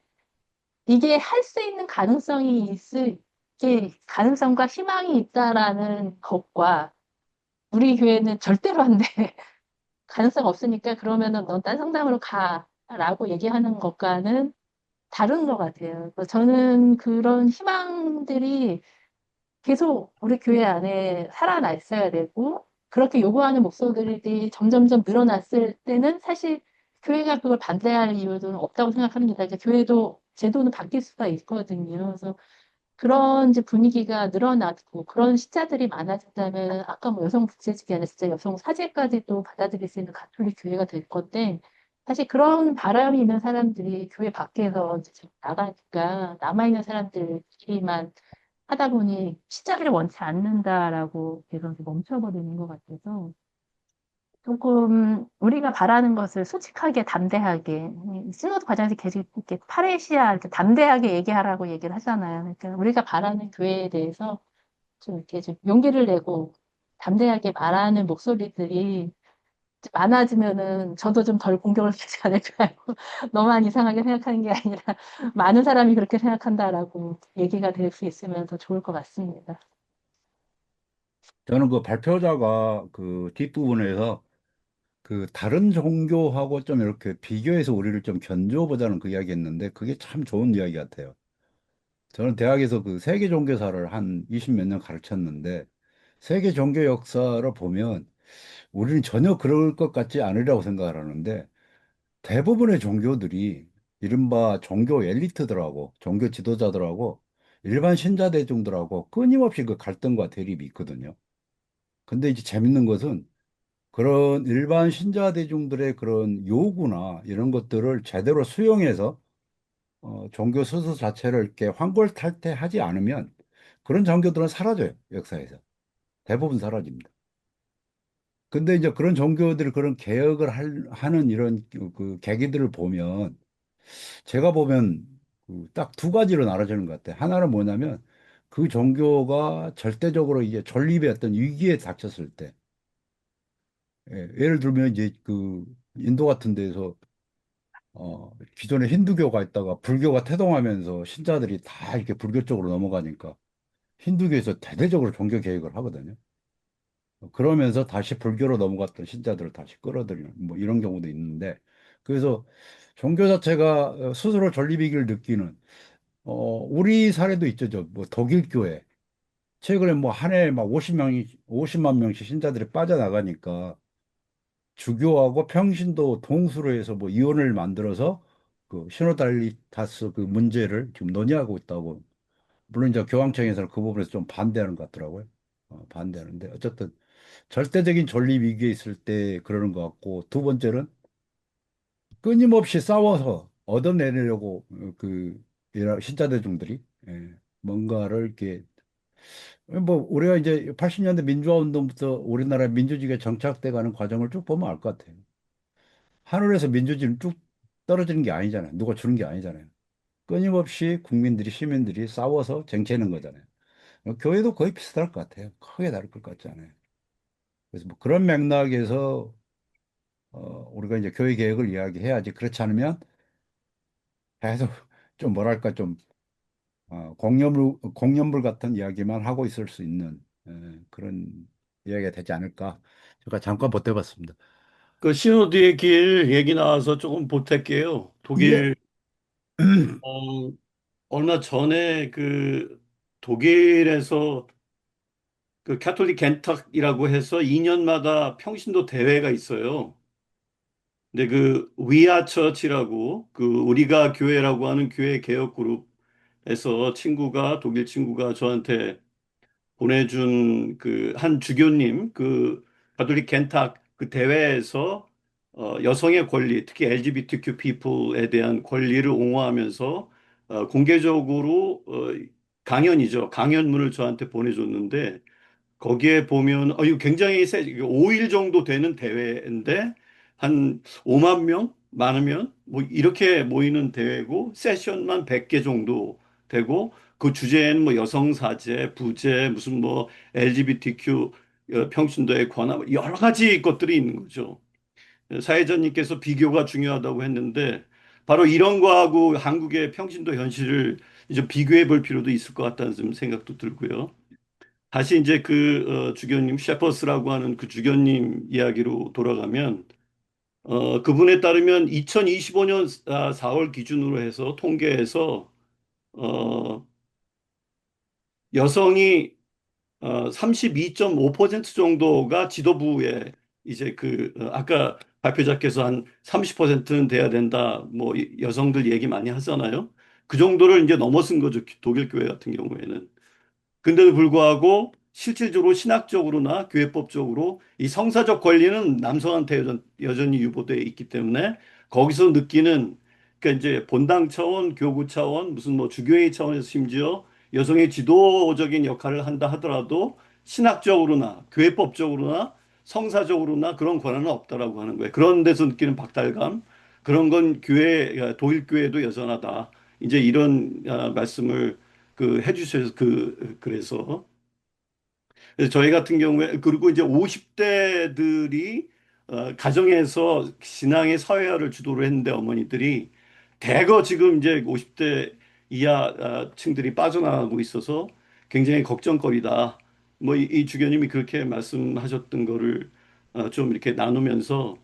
이게 할 수 있는 가능성이 이게 가능성과 희망이 있다라는 것과 우리 교회는 절대로 안 돼. 가능성 없으니까 그러면은 넌 딴 성당으로 가라고 얘기하는 것과는 다른 것 같아요. 그래서 저는 그런 희망들이 계속 우리 교회 안에 살아나 있어야 되고, 그렇게 요구하는 목소리들이 점점점 늘어났을 때는 사실 교회가 그걸 반대할 이유는 없다고 생각합니다. 이제 교회도 제도는 바뀔 수가 있거든요. 그래서 그런 이제 분위기가 늘어났고 그런 신자들이 많아진다면 아까 뭐 여성 부채직이 아니라 진짜 여성 사제까지도 받아들일 수 있는 가톨릭 교회가 될 건데 사실 그런 바람이 있는 사람들이 교회 밖에서 이제 자꾸 나가니까 남아있는 사람들끼리만 하다 보니 신자들이 원치 않는다라고 계속 이렇게 멈춰버리는 것 같아서 조금 우리가 바라는 것을 솔직하게 담대하게 시노드 과정에서 계속 이렇게 파레시아 이렇게 담대하게 얘기하라고 얘기를 하잖아요. 그러니까 우리가 바라는 교회에 대해서 좀 이렇게 좀 용기를 내고 담대하게 말하는 목소리들이 많아지면은 저도 좀 덜 공격을 받지 않을까요? 너만 이상하게 생각하는 게 아니라 많은 사람이 그렇게 생각한다라고 얘기가 될 수 있으면 더 좋을 것 같습니다. 저는 그 발표자가 그 뒷부분에서 그 다른 종교하고 좀 이렇게 비교해서 우리를 좀 견주어보자는 그 이야기 했는데 그게 참 좋은 이야기 같아요. 저는 대학에서 그 세계 종교사를 한 20 몇 년 가르쳤는데 세계 종교 역사를 보면 우리는 전혀 그럴 것 같지 않으리라고 생각을 하는데 대부분의 종교들이 이른바 종교 엘리트들하고 종교 지도자들하고 일반 신자 대중들하고 끊임없이 그 갈등과 대립이 있거든요. 근데 이제 재밌는 것은 그런 일반 신자 대중들의 그런 요구나 이런 것들을 제대로 수용해서 종교 스스로 자체를 이렇게 환골탈태하지 않으면 그런 종교들은 사라져요, 역사에서. 대부분 사라집니다. 근데 이제 그런 종교들이 그런 개혁을 하는 이런 그 계기들을 보면 제가 보면 딱 두 가지로 나눠지는 것 같아요. 하나는 뭐냐면 그 종교가 절대적으로 이제 존립의 어떤 위기에 닥쳤을 때, 예를 들면 이제 그 인도 같은 데서 기존에 힌두교가 있다가 불교가 태동하면서 신자들이 다 이렇게 불교 쪽으로 넘어가니까 힌두교에서 대대적으로 종교 개혁을 하거든요. 그러면서 다시 불교로 넘어갔던 신자들을 다시 끌어들이는 뭐 이런 경우도 있는데 그래서 종교 자체가 스스로 존립이기를 느끼는 우리 사례도 있죠. 뭐 독일 교회 최근에 뭐 한 해에 막 50만 명씩 신자들이 빠져나가니까 주교하고 평신도 동수로 해서 뭐 이혼을 만들어서 그 시노달리타스 그 문제를 지금 논의하고 있다고. 물론 이제 교황청에서는 그 부분에서 좀 반대하는 것 같더라고요. 반대하는데 어쨌든 절대적인 존립 위기에 있을 때 그러는 것 같고 두 번째는 끊임없이 싸워서 얻어내려고 그 신자 대중들이 뭔가를 이렇게 뭐 우리가 이제 80년대 민주화 운동부터 우리나라 민주주의가 정착돼 가는 과정을 쭉 보면 알 것 같아요. 하늘에서 민주주의는 쭉 떨어지는 게 아니잖아요. 누가 주는 게 아니잖아요. 끊임없이 국민들이 시민들이 싸워서 쟁취하는 거잖아요. 교회도 거의 비슷할 것 같아요. 크게 다를 것 같지 않아요. 그래서 뭐 그런 맥락에서 우리가 이제 교회 개혁을 이야기해야지. 그렇지 않으면 계속 좀 뭐랄까 좀 공연불 같은 이야기만 하고 있을 수 있는 그런 이야기가 되지 않을까. 제가 잠깐 보태봤습니다. 그 신호대의 길 얘기 나와서 조금 보탤게요. 예. 독일 어, 얼마 전에 그 독일에서 그 캐톨릭 겐탁이라고 해서 2년마다 평신도 대회가 있어요. 근데 그 위아 처치라고 그 우리가 교회라고 하는 교회 개혁 그룹에서 독일 친구가 저한테 보내준 그 한 주교님 그 가톨릭 겐탁 그 대회에서 여성의 권리, 특히 LGBTQ people에 대한 권리를 옹호하면서 공개적으로 강연문을 저한테 보내줬는데 거기에 보면 이거 굉장히 5일 정도 되는 대회인데 한 5만 명 많으면 뭐 이렇게 모이는 대회고 세션만 100개 정도 되고 그 주제에는 뭐 여성 사제, 부제, 무슨 뭐 LGBTQ 평신도의 권한 뭐 여러 가지 것들이 있는 거죠. 사회자님께서 비교가 중요하다고 했는데 바로 이런 거하고 한국의 평신도 현실을 좀 비교해 볼 필요도 있을 것 같다는 좀 생각도 들고요. 다시 이제 그 주교님 셰퍼스라고 하는 그 주교님 이야기로 돌아가면 그분에 따르면 2025년 4월 기준으로 해서 통계에서 어, 여성이 32.5% 정도가 지도부에 이제 아까 발표자께서 한 30%는 돼야 된다. 뭐 여성들 얘기 많이 하잖아요. 그 정도를 이제 넘어선 거죠. 독일 교회 같은 경우에는. 근데도 불구하고 실질적으로 신학적으로나 교회법적으로 이 성사적 권리는 남성한테 여전히 유보되어 있기 때문에 거기서 느끼는 그러니까 이제 본당 차원, 교구 차원, 무슨 뭐 주교회 차원에서 심지어 여성의 지도적인 역할을 한다 하더라도 신학적으로나 교회법적으로나 성사적으로나 그런 권한은 없다라고 하는 거예요. 그런 데서 느끼는 박탈감, 그런 건 독일 교회도 여전하다. 이제 이런 말씀을 해주셔서 그래서 저희 같은 경우에 그리고 이제 50대들이 가정에서 신앙의 사회화를 주도를 했는데 어머니들이 대거 지금 이제 50대 이하 층들이 빠져나가고 있어서 굉장히 걱정거리다. 뭐 이 주교님이 그렇게 말씀하셨던 거를 좀 이렇게 나누면서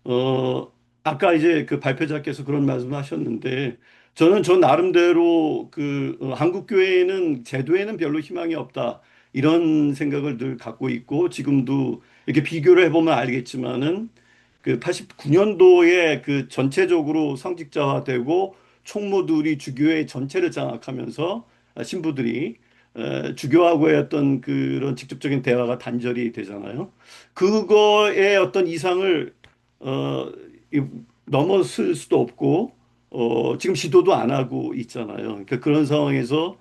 어 아까 이제 그 발표자께서 그런 말씀하셨는데 저는 저 나름대로 한국 교회에는 제도에는 별로 희망이 없다. 이런 생각을 늘 갖고 있고 지금도 이렇게 비교를 해보면 알겠지만은 그 89년도에 그 전체적으로 성직자화되고 총무들이 주교회 전체를 장악하면서 신부들이 주교하고의 어떤 그런 직접적인 대화가 단절이 되잖아요. 그거의 어떤 이상을 어, 이- 넘어설 수도 없고 지금 시도도 안 하고 있잖아요. 그러니까 그런 상황에서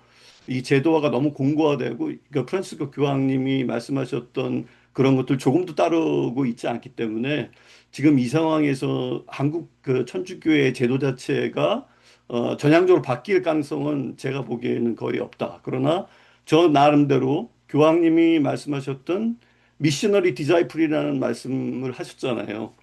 이 제도화가 너무 공고화되고 그러니까 프란시스코 교황님이 말씀하셨던 그런 것들 조금도 따르고 있지 않기 때문에 지금 이 상황에서 한국 그 천주교의 제도 자체가 전향적으로 바뀔 가능성은 제가 보기에는 거의 없다. 그러나 저 나름대로 교황님이 말씀하셨던 미셔너리 디자이플이라는 말씀을 하셨잖아요.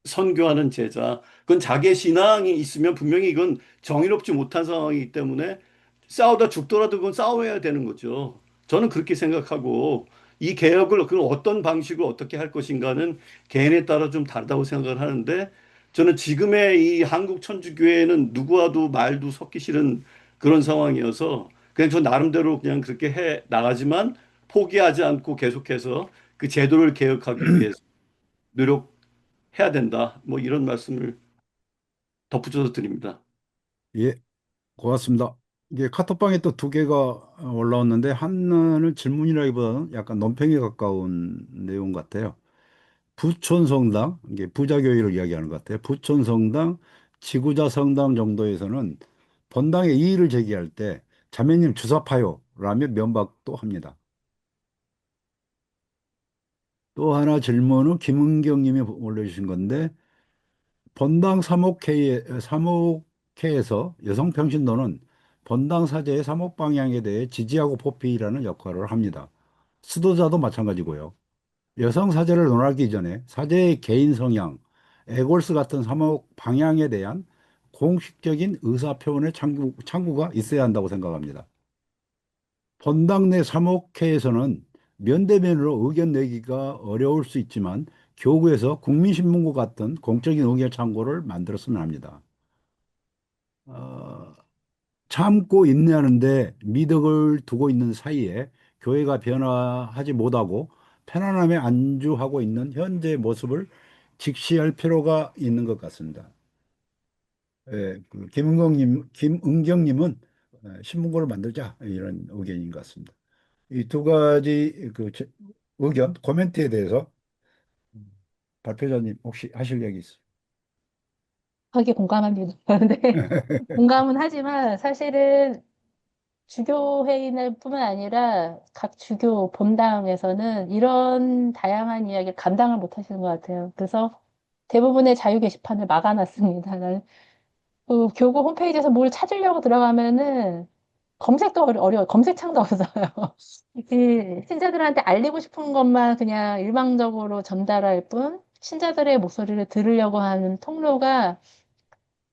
선교하는 제자. 그건 자기의 신앙이 있으면 분명히 이건 정의롭지 못한 상황이기 때문에 싸우다 죽더라도 그건 싸워야 되는 거죠. 저는 그렇게 생각하고 이 개혁을 그 어떤 방식으로 어떻게 할 것인가는 개인에 따라 좀 다르다고 생각을 하는데 저는 지금의 이 한국 천주교회는 누구와도 말도 섞기 싫은 그런 상황이어서 그냥 저 나름대로 그냥 그렇게 해 나가지만 포기하지 않고 계속해서 그 제도를 개혁하기 위해서 노력해야 된다. 뭐 이런 말씀을 덧붙여서 드립니다. 예, 고맙습니다. 이게 카톡방에 또 두 개가 올라왔는데 하나는 질문이라기보다는 약간 논평에 가까운 내용 같아요. 부촌성당, 이게 부자교회를 이야기하는 것 같아요. 부촌성당, 지구자 성당 정도에서는 본당의 이의를 제기할 때 자매님 주사파요 라며 면박도 합니다. 또 하나 질문은 김은경 님이 올려주신 건데 본당 사목회에서 여성평신도는 본당 사제의 사목 방향에 대해 지지하고 포피라는 역할을 합니다. 수도자도 마찬가지고요. 여성 사제를 논하기 전에 사제의 개인 성향, 에골스 같은 사목 방향에 대한 공식적인 의사표현의 창구가 있어야 한다고 생각합니다. 본당 내 사목회에서는 면대면으로 의견 내기가 어려울 수 있지만 교구에서 국민신문고 같은 공적인 의견 창구를 만들었으면 합니다. 어, 참고 인내하는데 미덕을 두고 있는 사이에 교회가 변화하지 못하고 편안함에 안주하고 있는 현재 모습을 직시할 필요가 있는 것 같습니다. 예, 김은경님은 신문고를 만들자 이런 의견인 것 같습니다. 이 두 가지 의견, 코멘트에 대해서 발표자님 혹시 하실 얘기 있어요? 하게 공감합니다. 네. 공감은 하지만 사실은 주교회의날 뿐만 아니라 각 주교 본당에서는 이런 다양한 이야기를 감당을 못 하시는 것 같아요. 그래서 대부분의 자유 게시판을 막아놨습니다. 나는 그 교구 홈페이지에서 뭘 찾으려고 들어가면은 검색도 어려워요. 검색창도 없어요. 그 신자들한테 알리고 싶은 것만 그냥 일방적으로 전달할 뿐, 신자들의 목소리를 들으려고 하는 통로가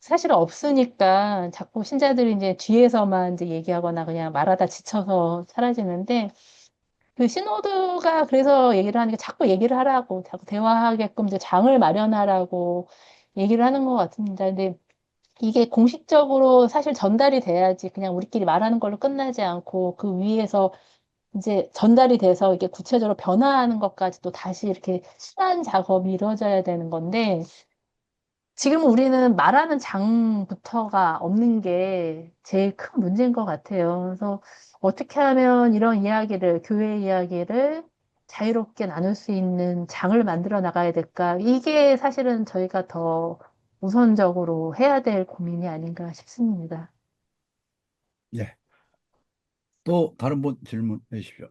사실 없으니까 자꾸 신자들이 이제 뒤에서만 이제 얘기하거나 그냥 말하다 지쳐서 사라지는데 그 시노드가 그래서 얘기를 하는 게 자꾸 얘기를 하라고 자꾸 대화하게끔 이제 장을 마련하라고 얘기를 하는 것 같습니다. 근데 이게 공식적으로 사실 전달이 돼야지 그냥 우리끼리 말하는 걸로 끝나지 않고 그 위에서 이제 전달이 돼서 이게 구체적으로 변화하는 것까지 또 다시 이렇게 수반 작업이 이루어져야 되는 건데 지금 우리는 말하는 장부터가 없는 게 제일 큰 문제인 것 같아요. 그래서 어떻게 하면 이런 이야기를, 교회 이야기를 자유롭게 나눌 수 있는 장을 만들어 나가야 될까? 이게 사실은 저희가 더 우선적으로 해야 될 고민이 아닌가 싶습니다. 예. 또 다른 분 질문해 주십시오.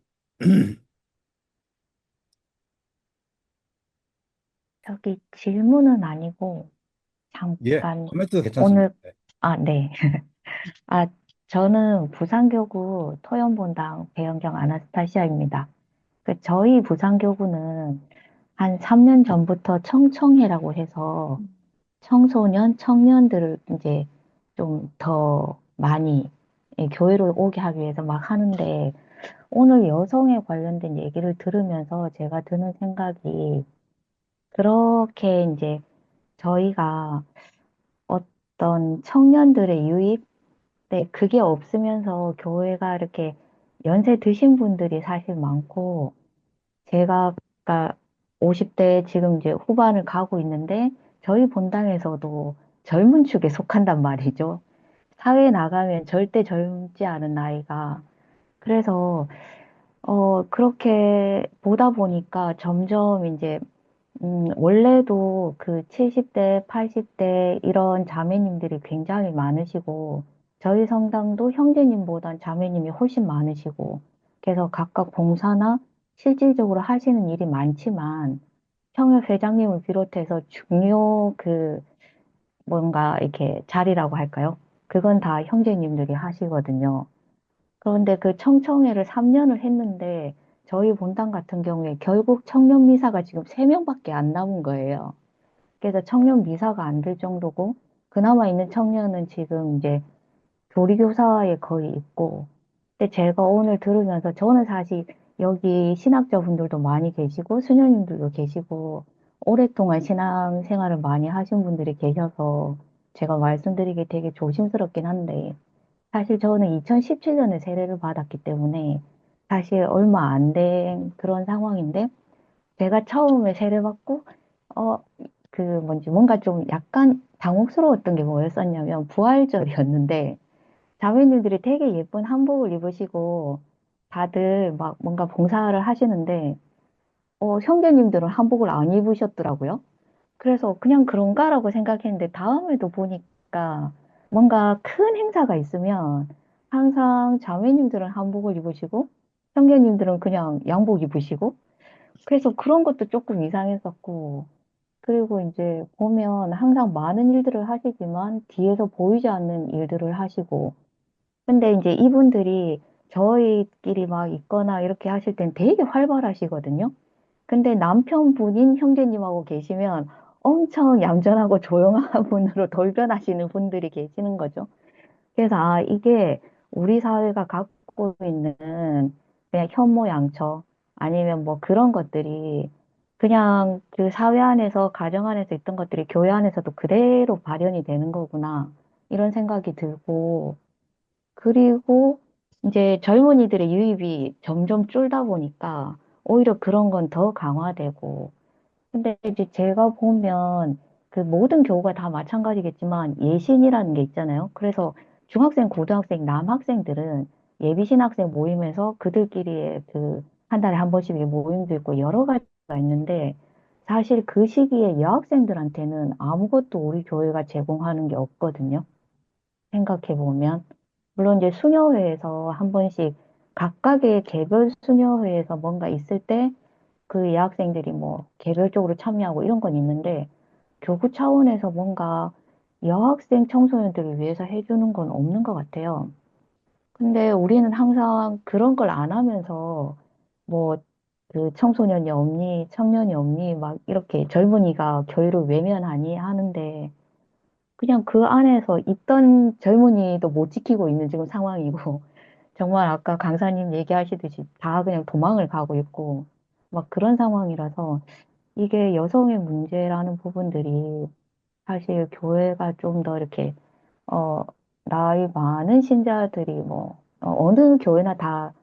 저기 질문은 아니고 예, 잠깐 코멘트 괜찮습니다. 오늘 네. 아, 저는 부산교구 토연본당 배영경 아나스타시아입니다. 저희 부산교구는 한 3년 전부터 청청회라고 해서 청소년, 청년들을 이제 좀 더 많이 교회로 오게 하기 위해서 막 하는데 오늘 여성에 관련된 얘기를 들으면서 제가 드는 생각이 그렇게 이제 저희가 어떤 청년들의 유입, 네, 그게 없으면서 교회가 이렇게 연세 드신 분들이 사실 많고, 제가, 그러니까 50대 지금 이제 후반을 가고 있는데, 저희 본당에서도 젊은 축에 속한단 말이죠. 사회에 나가면 절대 젊지 않은 나이가. 그래서, 그렇게 보다 보니까 점점 이제 원래도 그 70대, 80대 이런 자매님들이 굉장히 많으시고, 저희 성당도 형제님보단 자매님이 훨씬 많으시고, 그래서 각각 봉사나 실질적으로 하시는 일이 많지만, 형회 회장님을 비롯해서 중요 뭔가 이렇게 자리라고 할까요? 그건 다 형제님들이 하시거든요. 그런데 그 청청회를 3년을 했는데 저희 본당 같은 경우에 결국 청년 미사가 지금 3명밖에 안 남은 거예요. 그래서 청년 미사가 안 될 정도고 그나마 있는 청년은 지금 이제 조리교사에 거의 있고 근데 제가 오늘 들으면서 저는 사실 여기 신학자분들도 많이 계시고 수녀님들도 계시고 오랫동안 신앙 생활을 많이 하신 분들이 계셔서 제가 말씀드리기 되게 조심스럽긴 한데 사실 저는 2017년에 세례를 받았기 때문에 사실 얼마 안 된 그런 상황인데 제가 처음에 세례받고 어 뭔가 좀 약간 당혹스러웠던 게 뭐였었냐면 부활절이었는데 자매님들이 되게 예쁜 한복을 입으시고 다들 막 뭔가 봉사를 하시는데 형제님들은 한복을 안 입으셨더라고요. 그래서 그냥 그런가라고 생각했는데 다음에도 보니까 뭔가 큰 행사가 있으면 항상 자매님들은 한복을 입으시고 형제님들은 그냥 양복 입으시고 그래서 그런 것도 조금 이상했었고 그리고 이제 보면 항상 많은 일들을 하시지만 뒤에서 보이지 않는 일들을 하시고 근데 이제 이분들이 저희끼리 막 있거나 이렇게 하실 땐 되게 활발하시거든요. 근데 남편분인 형제님하고 계시면 엄청 얌전하고 조용한 분으로 돌변하시는 분들이 계시는 거죠. 그래서 이게 우리 사회가 갖고 있는 그냥 현모양처 아니면 뭐 그런 것들이 그냥 그 사회 안에서 가정 안에서 있던 것들이 교회 안에서도 그대로 발현이 되는 거구나 이런 생각이 들고 그리고 이제 젊은이들의 유입이 점점 줄다 보니까 오히려 그런 건 더 강화되고 근데 이제 제가 보면 그 모든 교우가 다 마찬가지겠지만 예신이라는 게 있잖아요. 그래서 중학생, 고등학생, 남학생들은 예비신학생 모임에서 그들끼리의 한 달에 한 번씩 모임도 있고 여러 가지가 있는데 사실 그 시기에 여학생들한테는 아무것도 우리 교회가 제공하는 게 없거든요. 생각해 보면. 물론 이제 수녀회에서 한 번씩 각각의 개별 수녀회에서 뭔가 있을 때 그 여학생들이 뭐 개별적으로 참여하고 이런 건 있는데 교구 차원에서 뭔가 여학생 청소년들을 위해서 해주는 건 없는 것 같아요. 근데 우리는 항상 그런 걸 안 하면서 뭐 그 청소년이 없니, 청년이 없니, 막 이렇게 젊은이가 교회를 외면하니 하는데 그냥 그 안에서 있던 젊은이도 못 지키고 있는 지금 상황이고, 정말 아까 강사님 얘기하시듯이 다 그냥 도망을 가고 있고, 막 그런 상황이라서 이게 여성의 문제라는 부분들이 사실 교회가 좀 더 이렇게, 어, 나이 많은 신자들이 뭐, 어느 교회나 다,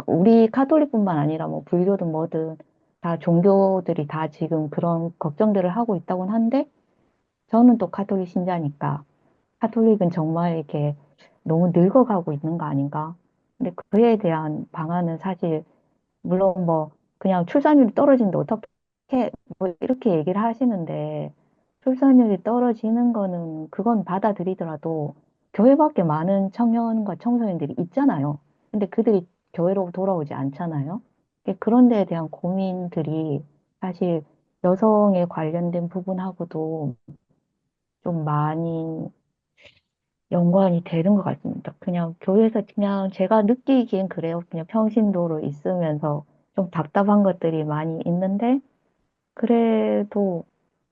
우리 카톨릭뿐만 아니라 뭐 불교든 뭐든 다 종교들이 다 지금 그런 걱정들을 하고 있다곤 한데, 저는 또 카톨릭 신자니까, 카톨릭은 정말 이렇게 너무 늙어가고 있는 거 아닌가? 근데 그에 대한 방안은 사실, 물론 뭐, 그냥 출산율이 떨어지는데 어떻게, 뭐, 이렇게 얘기를 하시는데, 출산율이 떨어지는 거는, 그건 받아들이더라도, 교회 밖에 많은 청년과 청소년들이 있잖아요. 근데 그들이 교회로 돌아오지 않잖아요. 그런 데에 대한 고민들이 사실 여성에 관련된 부분하고도 좀 많이 연관이 되는 것 같습니다. 그냥 교회에서 그냥 제가 느끼기엔 그래요. 그냥 평신도로 있으면서 좀 답답한 것들이 많이 있는데, 그래도,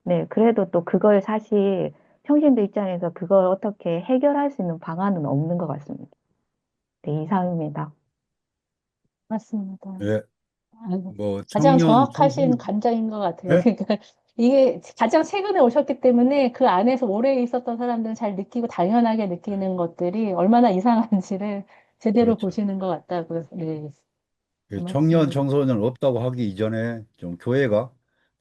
네, 그래도 또 그걸 사실 평신도 입장에서 그걸 어떻게 해결할 수 있는 방안은 없는 것 같습니다. 네, 이상입니다. 맞습니다. 예, 아이고, 뭐 가장 청년, 정확하신 청소년, 관장인 것 같아요. 예? 그러니까 이게 가장 최근에 오셨기 때문에 그 안에서 오래 있었던 사람들은 잘 느끼고 당연하게 느끼는 것들이 얼마나 이상한지를 제대로 그렇죠. 보시는 것 같다고, 네, 그 청년, 말씀을. 청소년 없다고 하기 이전에 좀 교회가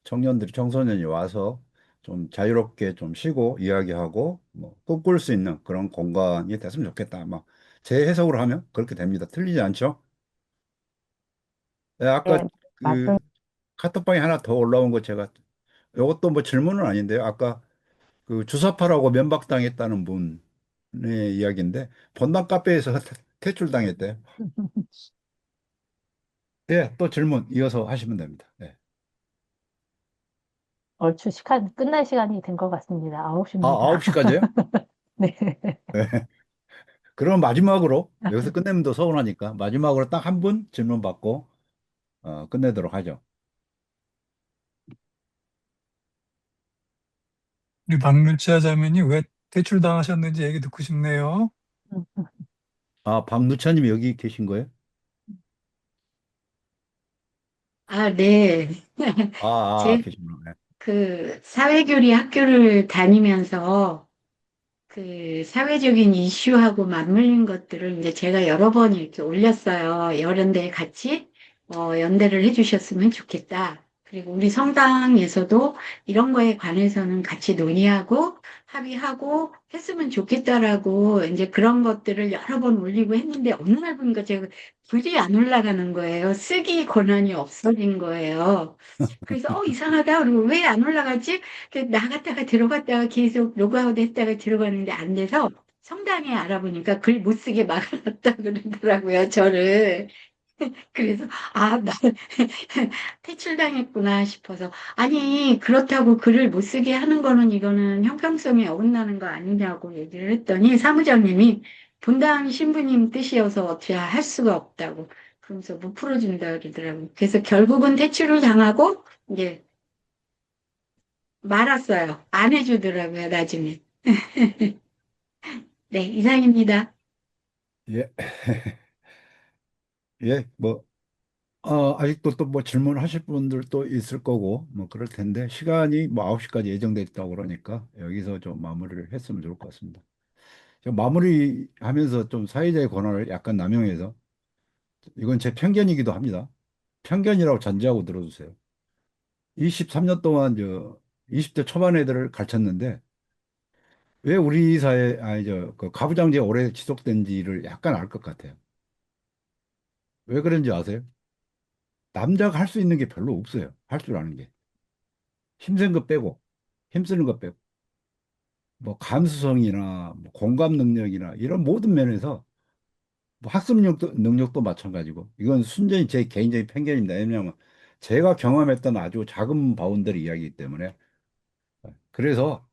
청년들이, 청소년이 와서 좀 자유롭게 좀 쉬고 이야기하고 뭐 꿈꿀 수 있는 그런 공간이 됐으면 좋겠다. 막 제 해석으로 하면 그렇게 됩니다. 틀리지 않죠? 네, 아까 네, 그 말씀, 카톡방에 하나 더 올라온 거 제가, 이것도 뭐 질문은 아닌데요. 아까 그 주사파라고 면박당했다는 분의 이야기인데 본당 카페에서 퇴출당했대요. 예, 또 질문 이어서 하시면 됩니다. 예. 얼추 시간, 끝날 시간이 된 것 같습니다. 아, 9시입니다. 9시까지요? 네. 그럼 마지막으로 여기서 끝내면 더 서운하니까 마지막으로 딱 한 분 질문 받고 끝내도록 하죠. 우리 박누차 자매님 왜 퇴출당하셨는지 얘기 듣고 싶네요. 아, 박누차님 여기 계신 거예요? 아, 네. 제 계시구나. 네. 그 사회교리 학교를 다니면서 그 사회적인 이슈하고 맞물린 것들을 이제 제가 여러 번 이렇게 올렸어요. 여러 데 같이 연대를 해주셨으면 좋겠다. 그리고 우리 성당에서도 이런 거에 관해서는 같이 논의하고 합의하고 했으면 좋겠다라고 이제 그런 것들을 여러 번 올리고 했는데 어느 날 보니까 제가 글이 안 올라가는 거예요. 쓰기 권한이 없어진 거예요. 그래서 이상하다. 그리고 왜 안 올라가지? 나갔다가 들어갔다가 계속 로그아웃 했다가 들어갔는데 안 돼서 성당에 알아보니까 글 못 쓰게 막아놨다 그러더라고요, 저를. 그래서, 나 퇴출당했구나 싶어서. 아니, 그렇다고 글을 못 쓰게 하는 거는 이거는 형평성에 어긋나는 거 아니냐고 얘기를 했더니 사무장님이 본당 신부님 뜻이어서 어떻게 할 수가 없다고. 그러면서 못 풀어준다 그러더라고요. 그래서 결국은 퇴출을 당하고, 이제 말았어요. 안 해주더라고요, 나중에. 네, 이상입니다. 예, 예, 뭐 아직도 또 뭐 질문하실 분들도 있을 거고 뭐 그럴 텐데 시간이 뭐 9시까지 예정돼 있다고 그러니까 여기서 좀 마무리를 했으면 좋을 것 같습니다. 제가 마무리하면서 좀 사회자의 권한을 약간 남용해서 이건 제 편견이기도 합니다. 편견이라고 전제하고 들어주세요. 23년 동안 20대 초반 애들을 가르쳤는데 왜 우리 사회 그 가부장제가 오래 지속된지를 약간 알 것 같아요. 왜 그런지 아세요? 남자가 할 수 있는 게 별로 없어요. 할 줄 아는 게. 힘센 거 빼고, 힘쓰는 거 빼고, 뭐 감수성이나 뭐 공감 능력이나 이런 모든 면에서 뭐 학습 능력도 마찬가지고 이건 순전히 제 개인적인 편견입니다. 왜냐하면 제가 경험했던 아주 작은 바운더리 이야기이기 때문에 그래서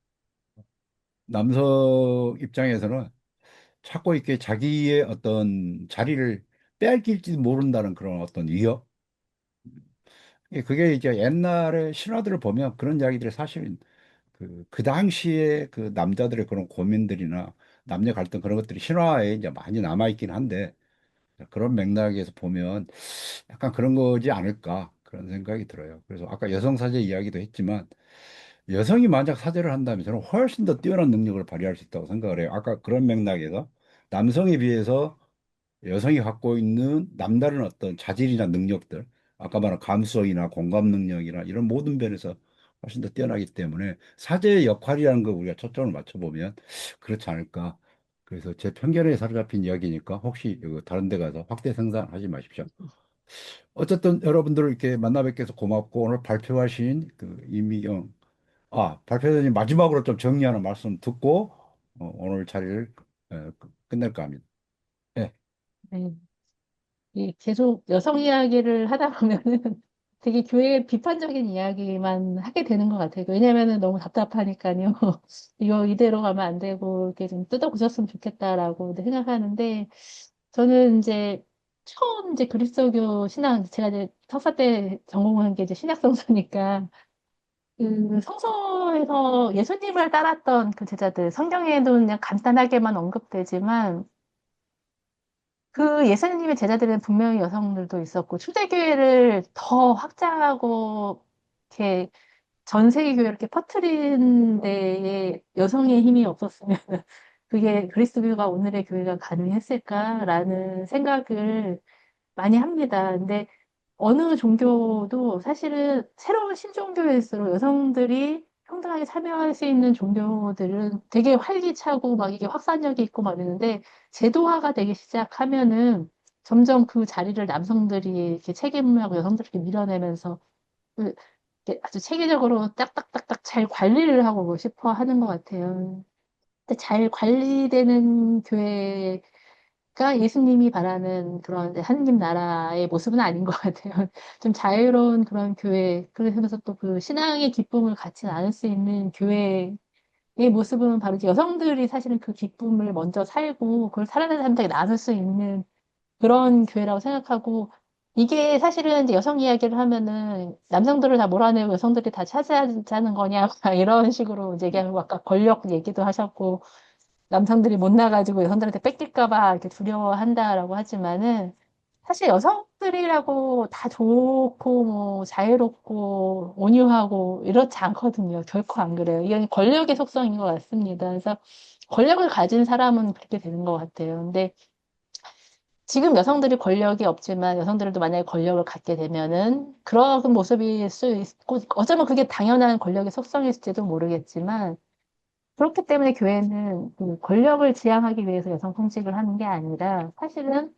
남성 입장에서는 자꾸 이렇게 자기의 어떤 자리를 빼앗길지도 모른다는 그런 어떤 위협. 그게 이제 옛날에 신화들을 보면 그런 이야기들이 사실 그 당시에 그 남자들의 그런 고민들이나 남녀 갈등 그런 것들이 신화에 이제 많이 남아있긴 한데 그런 맥락에서 보면 약간 그런 거지 않을까 그런 생각이 들어요. 그래서 아까 여성 사제 이야기도 했지만 여성이 만약 사제를 한다면 저는 훨씬 더 뛰어난 능력을 발휘할 수 있다고 생각을 해요. 아까 그런 맥락에서 남성에 비해서 여성이 갖고 있는 남다른 어떤 자질이나 능력들, 아까 말한 감수성이나 공감 능력이나 이런 모든 면에서 훨씬 더 뛰어나기 때문에 사제의 역할이라는 거 우리가 초점을 맞춰보면 그렇지 않을까. 그래서 제 편견에 사로잡힌 이야기니까 혹시 이거 다른 데 가서 확대 생산하지 마십시오. 어쨌든 여러분들 이렇게 만나 뵙게 해서 고맙고 오늘 발표하신 그 이미경 발표자님 마지막으로 좀 정리하는 말씀 듣고 오늘 자리를 끝낼까 합니다. 네. 네. 계속 여성 이야기를 하다 보면은 되게 교회 비판적인 이야기만 하게 되는 것 같아요. 왜냐면은 너무 답답하니까요. 이거 이대로 가면 안 되고, 이렇게 좀 뜯어 고쳤으면 좋겠다라고 생각하는데, 저는 이제 처음 이제 그리스도교 신앙, 제가 이제 석사 때 전공한 게 이제 신약 성서니까, 그 성서에서 예수님을 따랐던 그 제자들, 성경에도 그냥 간단하게만 언급되지만, 그 예수님의 제자들은 분명히 여성들도 있었고, 초대교회를 더 확장하고, 이렇게 전 세계 교회를 이렇게 퍼뜨린 데에 여성의 힘이 없었으면, 그게 그리스도교가 오늘의 교회가 가능했을까라는 생각을 많이 합니다. 근데 어느 종교도 사실은 새로운 신종교일수록 여성들이 평등하게 참여할 수 있는 종교들은 되게 활기차고 막 이게 확산력이 있고 막 이러는데 제도화가 되기 시작하면은 점점 그 자리를 남성들이 이렇게 책임을 하고 여성들이 이렇게 밀어내면서 그 이렇게 아주 체계적으로 딱딱딱딱 잘 관리를 하고 싶어 하는 것 같아요. 근데 잘 관리되는 교회 가 예수님이 바라는 그런 이제 하느님 나라의 모습은 아닌 것 같아요. 좀 자유로운 그런 교회, 그러면서 또 그 신앙의 기쁨을 같이 나눌 수 있는 교회의 모습은 바로 이제 여성들이 사실은 그 기쁨을 먼저 살고 그걸 살아내는 사람들에게 나눌 수 있는 그런 교회라고 생각하고 이게 사실은 이제 여성 이야기를 하면은 남성들을 다 몰아내고 여성들이 다 차지하자는 거냐 막 이런 식으로 이제 얘기하고 아까 권력 얘기도 하셨고 남성들이 못 나가지고 여성들한테 뺏길까 봐 이렇게 두려워한다라고 하지만은 사실 여성들이라고 다 좋고 뭐 자유롭고 온유하고 이렇지 않거든요. 결코 안 그래요. 이건 권력의 속성인 것 같습니다. 그래서 권력을 가진 사람은 그렇게 되는 것 같아요. 근데 지금 여성들이 권력이 없지만 여성들도 만약에 권력을 갖게 되면은 그런 모습일 수 있고 어쩌면 그게 당연한 권력의 속성일지도 모르겠지만 그렇기 때문에 교회는 그 권력을 지향하기 위해서 여성 성직을 하는 게 아니라 사실은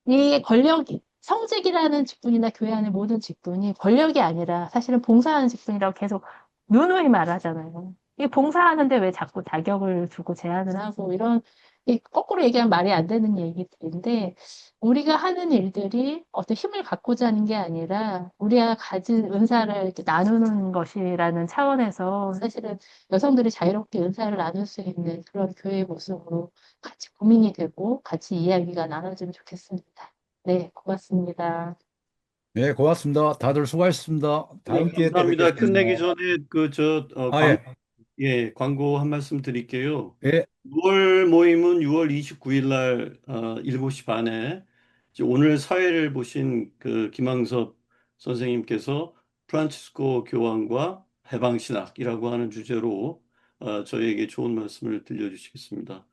이 권력이 성직이라는 직분이나 교회 안의 모든 직분이 권력이 아니라 사실은 봉사하는 직분이라고 계속 누누이 말하잖아요. 이 봉사하는데 왜 자꾸 자격을 두고 제한을 하고 이런 이 거꾸로 얘기하면 말이 안 되는 얘기들인데 우리가 하는 일들이 어떤 힘을 갖고자 하는 게 아니라 우리가 가진 은사를 이렇게 나누는 것이라는 차원에서 사실은 여성들이 자유롭게 은사를 나눌 수 있는 그런 교회의 모습으로 같이 고민이 되고 같이 이야기가 나눠지면 좋겠습니다. 네, 고맙습니다. 네, 고맙습니다. 다들 수고하셨습니다. 네, 다음 기회에 또 감사합니다. 끝내기 뵙겠습니다. 전에 예, 광고 한 말씀 드릴게요. 예, 6월 모임은 6월 29일 날 7시 반에 이제 오늘 사회를 보신 그 김항섭 선생님께서 프란치스코 교황과 해방신학이라고 하는 주제로 저희에게 좋은 말씀을 들려주시겠습니다.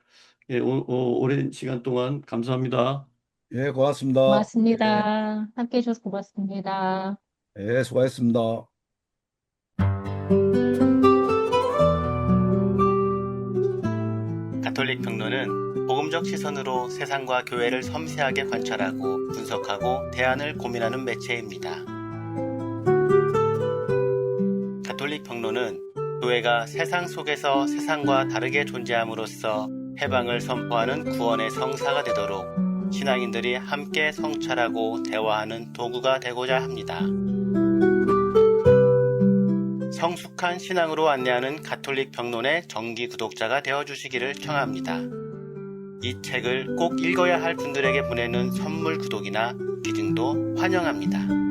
예, 오랜 시간 동안 감사합니다. 예, 고맙습니다. 예, 고맙습니다. 함께 해주셔서 고맙습니다. 예, 수고하셨습니다. 가톨릭 평론은 복음적 시선으로 세상과 교회를 섬세하게 관찰하고 분석하고 대안을 고민하는 매체입니다. 가톨릭 평론은 교회가 세상 속에서 세상과 다르게 존재함으로써 해방을 선포하는 구원의 성사가 되도록 신앙인들이 함께 성찰하고 대화하는 도구가 되고자 합니다. 성숙한 신앙으로 안내하는 가톨릭 평론의 정기 구독자가 되어주시기를 청합니다. 이 책을 꼭 읽어야 할 분들에게 보내는 선물 구독이나 기증도 환영합니다.